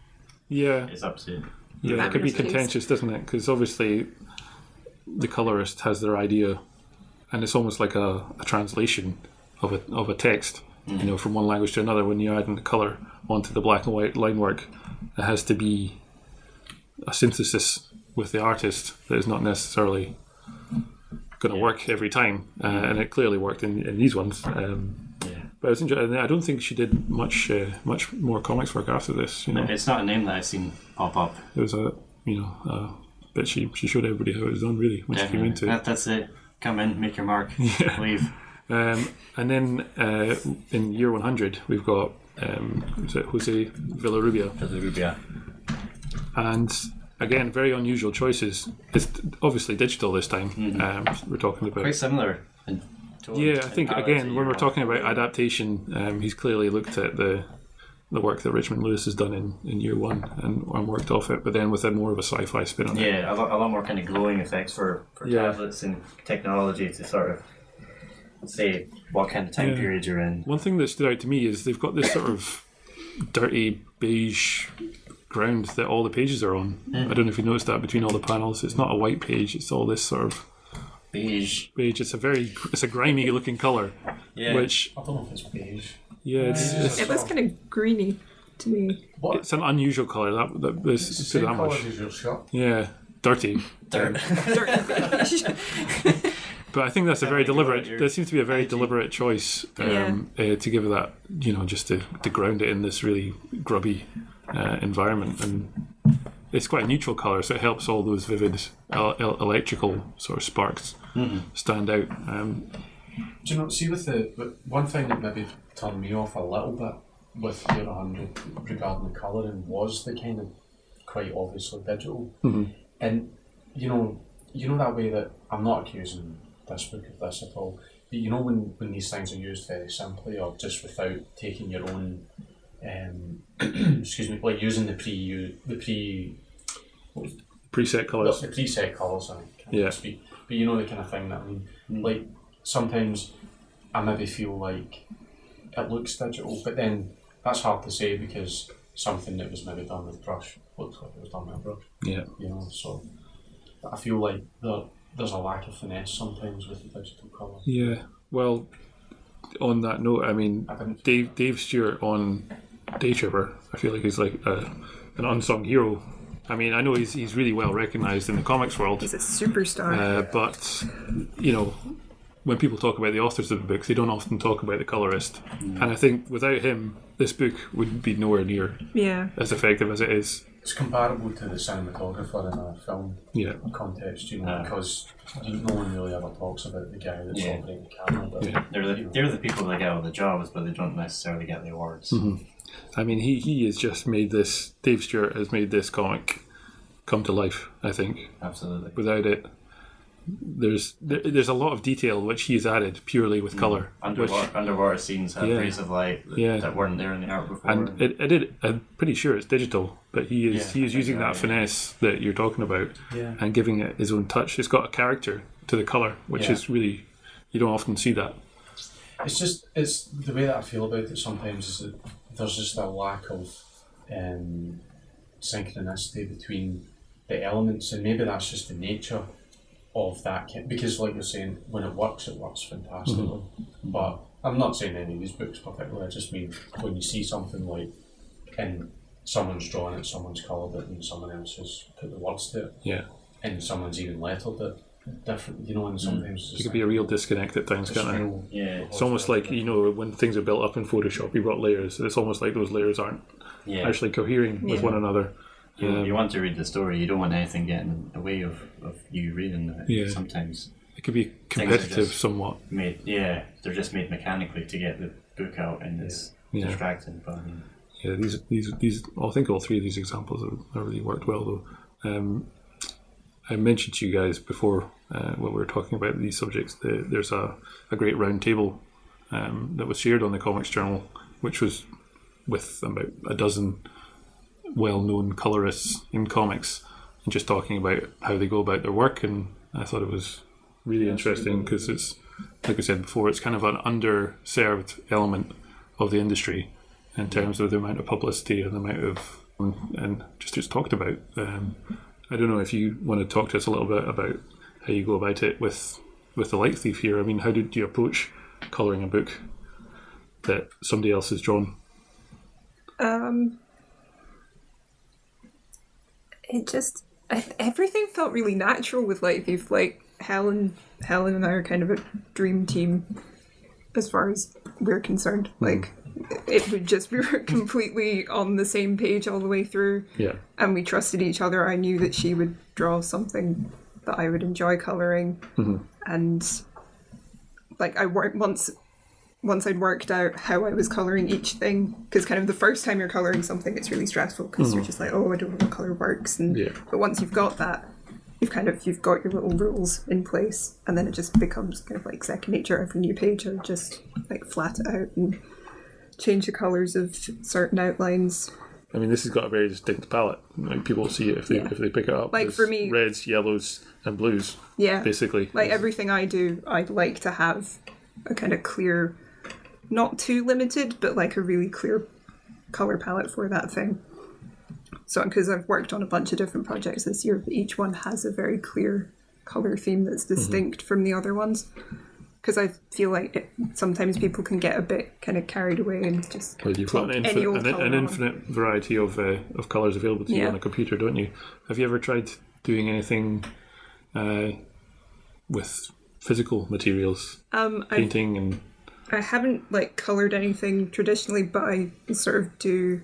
Speaker 3: up to.
Speaker 1: Yeah, it could be contentious, doesn't it? Because obviously the colorist has their idea, and it's almost like a translation of a text, from one language to another. When you add in the color onto the black and white line work, it has to be a synthesis with the artist that is not necessarily going to work every time, and it clearly worked in these ones. But I was interested. I don't think she did much more comics work after this.
Speaker 3: It's not a name that I've seen pop up.
Speaker 1: It was but she showed everybody how it was done really when she came into it.
Speaker 3: That's it. Come in, make your mark, leave.
Speaker 1: And then in year 100 we've got Jose Villarrubia. And again, very unusual choices. It's obviously digital this time. We're talking about
Speaker 3: quite similar.
Speaker 1: I think again when we're talking about adaptation, he's clearly looked at the work that Richmond Lewis has done in year one and worked off it, but then with a more of a sci-fi spin on it.
Speaker 3: Yeah, a lot more kind of glowing effects for tablets and technology to sort of say what kind of time period you're in.
Speaker 1: One thing that stood out to me is they've got this sort of dirty beige ground that all the pages are on. I don't know if you noticed that between all the panels. It's not a white page, it's all this sort of
Speaker 3: beige.
Speaker 1: It's a grimy looking colour.
Speaker 2: Yeah.
Speaker 1: Which
Speaker 2: I don't know if it's beige.
Speaker 1: Yeah,
Speaker 4: it was kind of greeny to me.
Speaker 2: What?
Speaker 1: It's an unusual colour. That this
Speaker 2: It's the same colour as your shirt.
Speaker 1: Yeah, dirty.
Speaker 4: Dirty beige.
Speaker 1: But I think that's a very deliberate. There seems to be a very deliberate choice to give it that, just to ground it in this really grubby environment, and it's quite a neutral colour, so it helps all those vivid electrical sort of sparks stand out.
Speaker 2: Do you know? See, with one thing that maybe turned me off a little bit with Year 100 regarding the colouring was the kind of quite obviously digital, and you know that way that I'm not accusing this book of this at all. But when these things are used very simply or just without taking your own, excuse me, like using the
Speaker 1: preset colours.
Speaker 2: The preset colours, I can't speak. But the kind of thing that I mean. Like sometimes I maybe feel like it looks digital, but then that's hard to say because something that was maybe done with brush looks like it was done with a brush. Yeah. So I feel like there's a lack of finesse sometimes with the digital colour.
Speaker 1: Yeah. Well, on that note, I mean, Dave Stewart on Daytripper, I feel like he's like an unsung hero. I mean, I know he's really well recognised in the comics world.
Speaker 4: He's a superstar.
Speaker 1: But, when people talk about the authors of the books, they don't often talk about the colorist. And I think without him, this book would be nowhere near as effective as it is.
Speaker 2: It's comparable to the cinematographer in a film context, because no one really ever talks about the guy that's operating the camera. But,
Speaker 3: they're the people that get all the jobs, but they don't necessarily get the awards.
Speaker 1: I mean, he has just made this. Dave Stewart has made this comic come to life. I think
Speaker 3: absolutely.
Speaker 1: Without it, there's a lot of detail which he has added purely with color.
Speaker 3: Underwater scenes have rays of light that weren't there in the art before.
Speaker 1: And I'm pretty sure it's digital, but he is using that finesse that you're talking about and giving it his own touch. It's got a character to the color, which is really, you don't often see that.
Speaker 2: It's the way that I feel about it sometimes is that there's just a lack of synchronicity between the elements, and maybe that's just the nature of that, because like you're saying, when it works fantastically. But I'm not saying any of these books particularly, I just mean when you see something like, and someone's drawn it, someone's coloured it, and someone else has put the words to it, and someone's even lettered it, different, and sometimes
Speaker 1: It could be a real disconnect at times, can't it?
Speaker 3: Yeah.
Speaker 1: It's almost like, when things are built up in Photoshop, you've got layers. It's almost like those layers aren't actually cohering with one another.
Speaker 3: You want to read the story. You don't want anything getting in the way of you reading it.
Speaker 1: Yeah.
Speaker 3: Sometimes
Speaker 1: It could be competitive somewhat.
Speaker 3: they're just made mechanically to get the book out, and it's distracting. But
Speaker 1: These I think all three of these examples have really worked well, though. I mentioned to you guys before when we were talking about these subjects, there's a great round table that was shared on the Comics Journal, which was with about a dozen well-known colorists in comics, and just talking about how they go about their work. And I thought it was really interesting because it's, like I said before, it's kind of an underserved element of the industry in terms of the amount of publicity and the amount of and just talked about. I don't know if you want to talk to us a little bit about how you go about it with the Light Thief here. I mean, how did you approach colouring a book that somebody else has drawn?
Speaker 4: Everything felt really natural with Light Thief. Like Helen and I are kind of a dream team as far as we're concerned. Like it would just be completely on the same page all the way through.
Speaker 1: Yeah.
Speaker 4: And we trusted each other. I knew that she would draw something that I would enjoy colouring. And like once I'd worked out how I was colouring each thing, because kind of the first time you're colouring something, it's really stressful because you're just like, oh, I don't know what colour works. But once you've got that, you've got your little rules in place, and then it just becomes kind of like second nature. Every new page I would just like flat it out and change the colours of certain outlines.
Speaker 1: I mean, this has got a very distinct palette. Like people see it if they pick it up.
Speaker 4: Like for me,
Speaker 1: reds, yellows, and blues.
Speaker 4: Yeah,
Speaker 1: basically.
Speaker 4: Like everything I do, I'd like to have a kind of clear, not too limited, but like a really clear colour palette for that thing. So, because I've worked on a bunch of different projects this year, but each one has a very clear colour theme that's distinct from the other ones. Because I feel like sometimes people can get a bit kind of carried away and just
Speaker 1: you've got an infinite variety of colours available to you on a computer, don't you? Have you ever tried doing anything with physical materials, painting
Speaker 4: I haven't like coloured anything traditionally, but I sort of do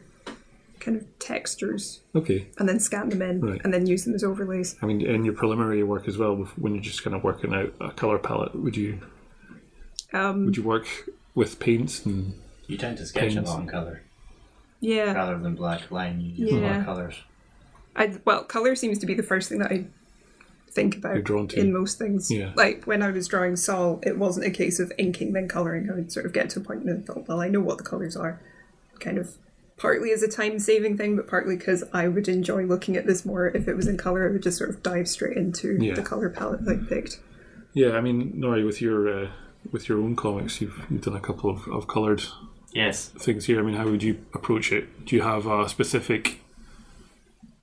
Speaker 4: kind of textures.
Speaker 1: Okay.
Speaker 4: And then scan them in and then use them as overlays.
Speaker 1: I mean, in your preliminary work as well, when you're just kind of working out a colour palette, would you work with paints and
Speaker 3: you tend to sketch a lot in colour.
Speaker 4: Yeah.
Speaker 3: Rather than black line, you use a lot of colours.
Speaker 4: Colour seems to be the first thing that I think about in most things.
Speaker 1: Yeah.
Speaker 4: Like when I was drawing Saul, it wasn't a case of inking then colouring. I would sort of get to a point and I thought, well, I know what the colours are. Kind of partly as a time-saving thing, but partly because I would enjoy looking at this more. If it was in colour, I would just sort of dive straight into the colour palette that I picked.
Speaker 1: Yeah, I mean, Norrie, with your own comics, you've done a couple of coloured things here. I mean, how would you approach it? Do you have a specific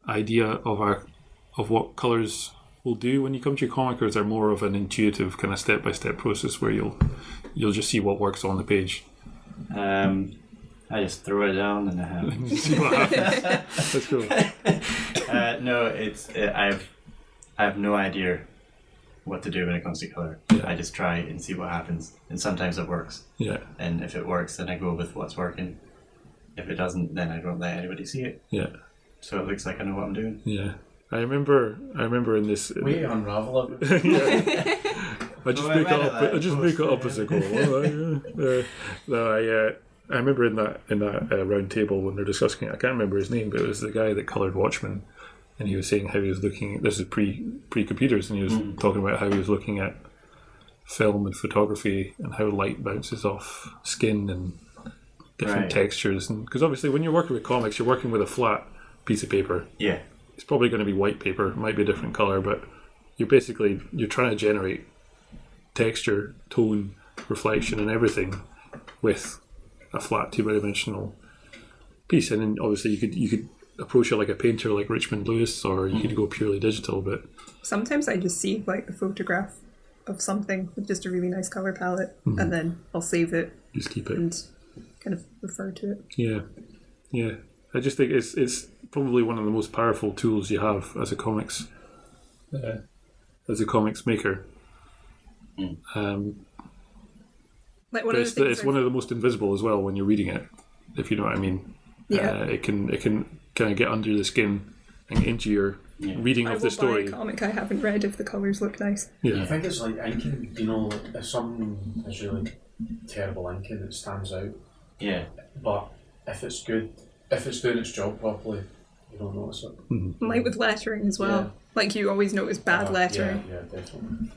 Speaker 1: idea of what colours will do when you come to your comic, or is there more of an intuitive kind of step-by-step process where you'll just see what works on the page?
Speaker 3: I just throw it down and I have
Speaker 1: see what happens. That's cool.
Speaker 3: No, I have no idea what to do when it comes to colour. I just try and see what happens, and sometimes it works. Yeah. And if it works, then I go with what's working. If it doesn't, then I don't let anybody see it. Yeah. So it looks like I know what I'm doing.
Speaker 1: Yeah. I remember in this.
Speaker 2: We unravel it.
Speaker 1: I just make it up as I go. I remember in that round table when they're discussing it. I can't remember his name, but it was the guy that coloured Watchmen, and he was saying how he was looking. This is pre-computers, and he was talking about how he was looking at film and photography and how light bounces off skin and different textures. And because obviously, when you're working with comics, you're working with a flat piece of paper. Yeah, it's probably going to be white paper. It might be a different colour, but you're trying to generate texture, tone, reflection, and everything with a flat two-dimensional piece. And then obviously you could approach it like a painter like Richmond Lewis, or you could go purely digital. But
Speaker 4: sometimes I just see like a photograph of something with just a really nice colour palette, and then I'll save it,
Speaker 1: just keep it
Speaker 4: and kind of refer to it.
Speaker 1: Yeah. I just think it's probably one of the most powerful tools you have as a comics as a comics maker.
Speaker 4: Like
Speaker 1: But it's one of the most invisible as well when you're reading it, if you know what I mean.
Speaker 4: Yeah.
Speaker 1: It can kind of get under the skin and into your reading of the story.
Speaker 4: I will buy a comic I haven't read if the colours look nice.
Speaker 1: Yeah.
Speaker 2: I think it's like inking, you know, if something is really terrible inking, it stands out.
Speaker 3: Yeah.
Speaker 2: But if it's good, if it's doing its job properly, you don't notice it.
Speaker 4: Like with lettering as well.
Speaker 2: Yeah.
Speaker 4: Like you always notice bad lettering.
Speaker 2: Yeah, definitely.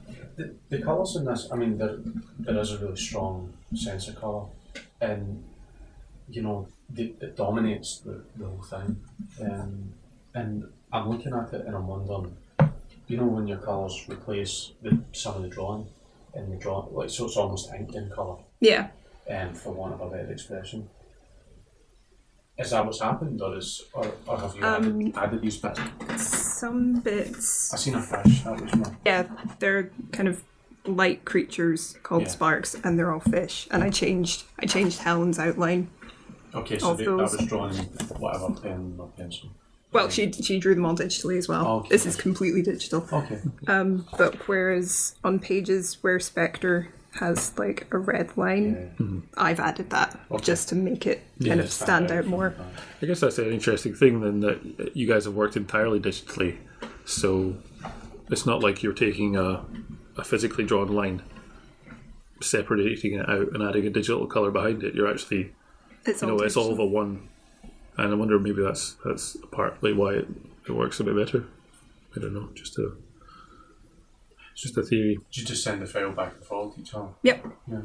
Speaker 2: The colours in this, I mean, there is a really strong sense of colour, and you know, it dominates the whole thing. And I'm looking at it and I'm wondering, you know, when your colours replace some of the drawing, and the draw, like, so it's almost inked in colour.
Speaker 4: Yeah.
Speaker 2: For want of a better expression. Is that what's happened, or have you added these bits?
Speaker 4: Some bits.
Speaker 2: I seen a fish. That was more.
Speaker 4: Yeah, they're kind of light creatures called
Speaker 2: Yeah.
Speaker 4: sparks, and they're all fish. And I changed Helen's outline.
Speaker 2: Okay, so
Speaker 4: Of
Speaker 2: that
Speaker 4: those.
Speaker 2: was drawn in whatever pen or pencil.
Speaker 4: Well, she drew them all digitally as well.
Speaker 2: Oh, okay.
Speaker 4: This is completely digital.
Speaker 2: Okay.
Speaker 4: But whereas on pages where Spectre has like a red line, I've added that just to make it kind of stand out more.
Speaker 1: I guess that's an interesting thing then, that you guys have worked entirely digitally, so it's not like you're taking a physically drawn line, separating it out and adding a digital colour behind it. You're actually,
Speaker 4: It's
Speaker 1: you
Speaker 4: all
Speaker 1: know, it's all
Speaker 4: digital.
Speaker 1: over one, and I wonder maybe that's partly why it works a bit better. I don't know, just a theory.
Speaker 2: Did you just send the file back and forth each other?
Speaker 4: Yep.
Speaker 2: Yeah.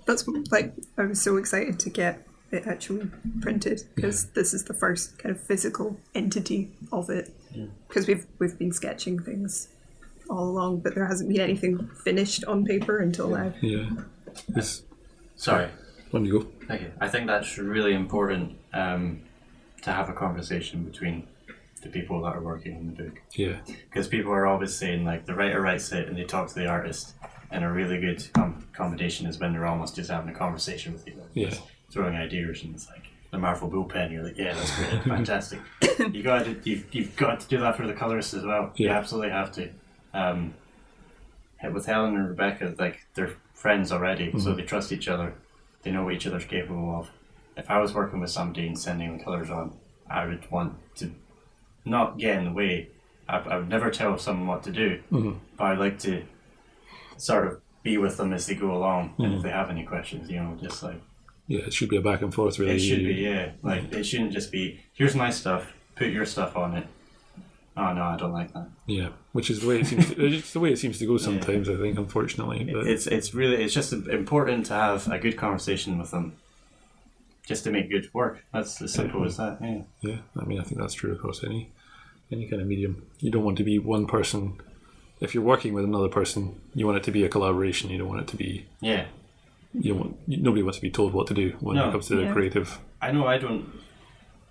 Speaker 4: That's like, I was so excited to get it actually printed because this is the first kind of physical entity of it. Because we've been sketching things all along, but there hasn't been anything finished on paper until now.
Speaker 1: Yeah.
Speaker 3: Sorry.
Speaker 1: On you go.
Speaker 3: Thank you. I think that's really important to have a conversation between the people that are working on the book.
Speaker 1: Yeah.
Speaker 3: Because people are always saying, like, the writer writes it and they talk to the artist, and a really good combination is when they're almost just having a conversation with you. Like,
Speaker 1: Yeah.
Speaker 3: throwing ideas, and it's like the Marvel bullpen. You're like, yeah, that's great, fantastic. You've got to do that for the colorists as well. You
Speaker 1: Yeah.
Speaker 3: absolutely have to. With Helen and Rebecca, like, they're friends already, so they trust each other. They know what each other's capable of. If I was working with somebody and sending the colours on, I would want to not get in the way. I would never tell someone what to do, but I'd like to sort of be with them as they go along, and if they have any questions, you know, just like,
Speaker 1: Yeah, it should be a back and forth, really.
Speaker 3: it should be, yeah. Like, it shouldn't just be, here's my stuff, put your stuff on it. Oh no, I don't like that.
Speaker 1: Yeah, which is the way it seems. It's the way it seems to go sometimes. I think, unfortunately, but
Speaker 3: It's just important to have a good conversation with them, just to make good work. That's as simple as that. Yeah.
Speaker 1: yeah, I mean, I think that's true across any kind of medium. You don't want to be one person. If you're working with another person, you want it to be a collaboration. You don't want it to be.
Speaker 3: Yeah.
Speaker 1: Nobody wants to be told what to do when it comes to the creative.
Speaker 3: I know I don't.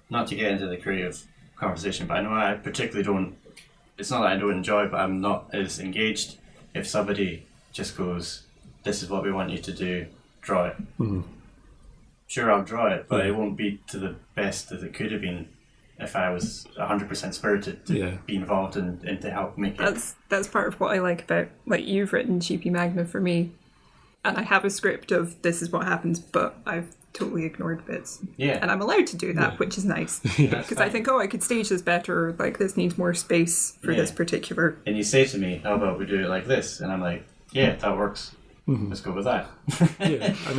Speaker 3: Not to get into the creative conversation, but I know I particularly don't. It's not that I don't enjoy, but I'm not as engaged if somebody just goes, "This is what we want you to do. Draw it."
Speaker 1: Mm-hmm.
Speaker 3: Sure, I'll draw it, but it won't be to the best as it could have been if I was 100% spirited to be involved and to help make it.
Speaker 4: That's part of what I like about, like, you've written Cheapy Magna for me, and I have a script of this is what happens, but I've totally ignored bits.
Speaker 3: Yeah.
Speaker 4: And I'm allowed to do that, which is nice. Because I think, I could stage this better, or, like, this needs more space for this particular...
Speaker 3: And you say to me, how about we do it like this? And I'm like, yeah, that works. Let's go with that.
Speaker 1: Yeah, I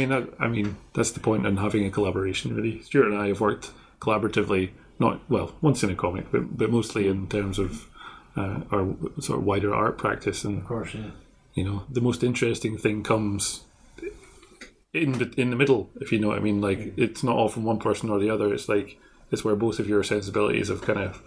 Speaker 1: mean that's the point in having a collaboration. Really, Stewart and I have worked collaboratively, once in a comic, but mostly in terms of our sort of wider art practice. And
Speaker 3: Of course, yeah.
Speaker 1: you know, the most interesting thing comes in the middle, if you know what I mean. Like, it's not all from one person or the other. It's like it's where both of your sensibilities have kind of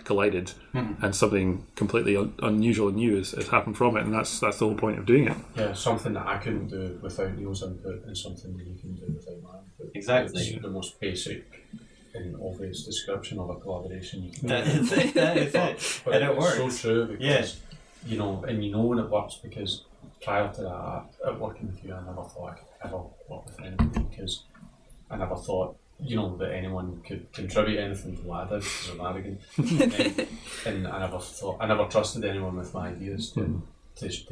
Speaker 1: collided, and something completely unusual and new has happened from it, and that's the whole point of doing it.
Speaker 2: Yeah, something that I couldn't do without Neil's input, and something that you can do without my input.
Speaker 3: Exactly.
Speaker 2: It's the most basic and obvious description of a collaboration you can
Speaker 3: That
Speaker 2: do.
Speaker 3: is it.
Speaker 2: But
Speaker 3: And it
Speaker 2: it's
Speaker 3: works.
Speaker 2: so true because, you know, and you know when it works because prior to that, at working with you, I never thought I could ever work with anybody because I never thought that anyone could contribute anything to what I did because I'm arrogant. and I never trusted anyone with my ideas to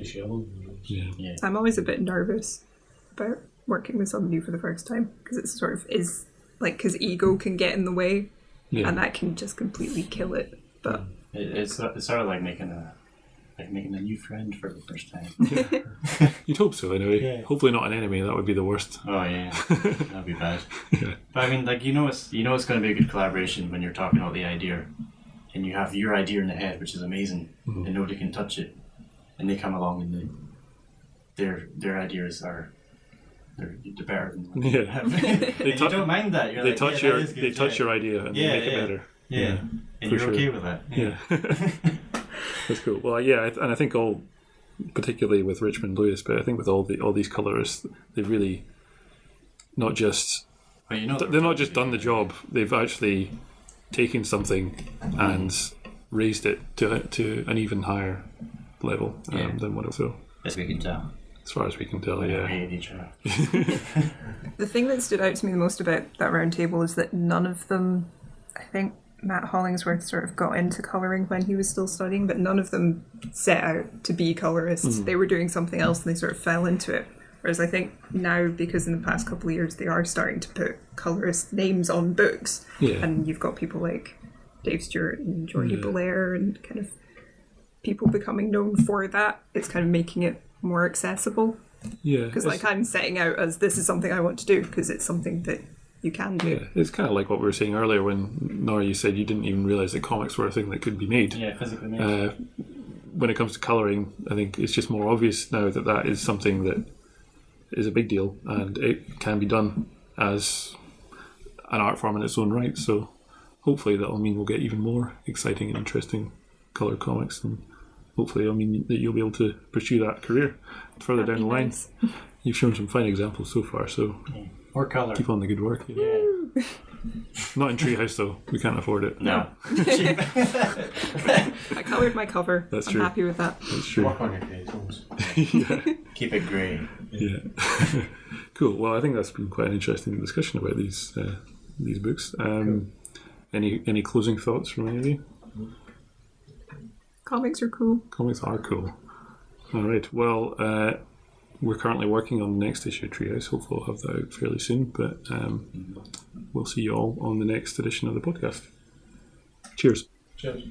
Speaker 2: share them.
Speaker 1: Yeah.
Speaker 4: I'm always a bit nervous about working with somebody for the first time because it sort of is like, because ego can get in the way and that can just completely kill it. But
Speaker 3: it's sort of like making a new friend for the first time.
Speaker 1: You'd hope so, anyway.
Speaker 3: Yeah.
Speaker 1: Hopefully not an enemy. That would be the worst.
Speaker 3: Oh yeah, that'd be bad. Yeah. But I mean, like it's going to be a good collaboration when you're talking about the idea, and you have your idea in the head, which is amazing, and nobody can touch it, and they come along and their ideas are. They're better than what you have. You don't mind that. You're
Speaker 1: they
Speaker 3: like,
Speaker 1: touch your idea and they make it better.
Speaker 3: Yeah, and you're okay with that.
Speaker 1: Yeah. That's cool. Well, and I think particularly with Richmond Lewis, but I think with all these colorists, they've really not just they're not just done the job. They've actually taken something and raised it to an even higher level than what it was.
Speaker 3: As we can tell.
Speaker 1: As far as we can tell, yeah.
Speaker 4: The thing that stood out to me the most about that round table is that none of them, I think Matt Hollingsworth sort of got into colouring when he was still studying, but none of them set out to be colourists. They were doing something else and they sort of fell into it. Whereas I think now, because in the past couple of years they are starting to put colourist names on books, and you've got people like Dave Stewart and Jordi Belair and kind of people becoming known for that, it's kind of making it more accessible.
Speaker 1: Yeah.
Speaker 4: Because I'm setting out as this is something I want to do because it's something that you can do.
Speaker 1: Yeah, it's kind of like what we were saying earlier when Norrie, you said you didn't even realise that comics were a thing that could be made.
Speaker 3: Yeah, physically made.
Speaker 1: When it comes to colouring, I think it's just more obvious now that is something that is a big deal and it can be done as an art form in its own right. So hopefully that'll mean we'll get even more exciting and interesting coloured comics, and hopefully it'll mean that you'll be able to pursue that career further down the line.
Speaker 4: Nice.
Speaker 1: You've shown some fine examples so far, so
Speaker 3: more colour.
Speaker 1: Keep on the good work.
Speaker 3: Yeah.
Speaker 1: Not in Treehouse though. We can't afford it.
Speaker 3: No.
Speaker 4: I coloured my cover.
Speaker 1: That's
Speaker 4: I'm
Speaker 1: true.
Speaker 4: happy with that.
Speaker 1: That's true.
Speaker 2: Work on your pages.
Speaker 1: Yeah.
Speaker 3: Keep it grey.
Speaker 1: Yeah. Cool. Well, I think that's been quite an interesting discussion about these books.
Speaker 2: Cool.
Speaker 1: Any closing thoughts from any of you?
Speaker 4: Comics are cool.
Speaker 1: Comics are cool. All right. Well, we're currently working on the next issue of Treehouse. Hopefully we'll have that out fairly soon. But we'll see you all on the next edition of the podcast. Cheers.
Speaker 2: Cheers.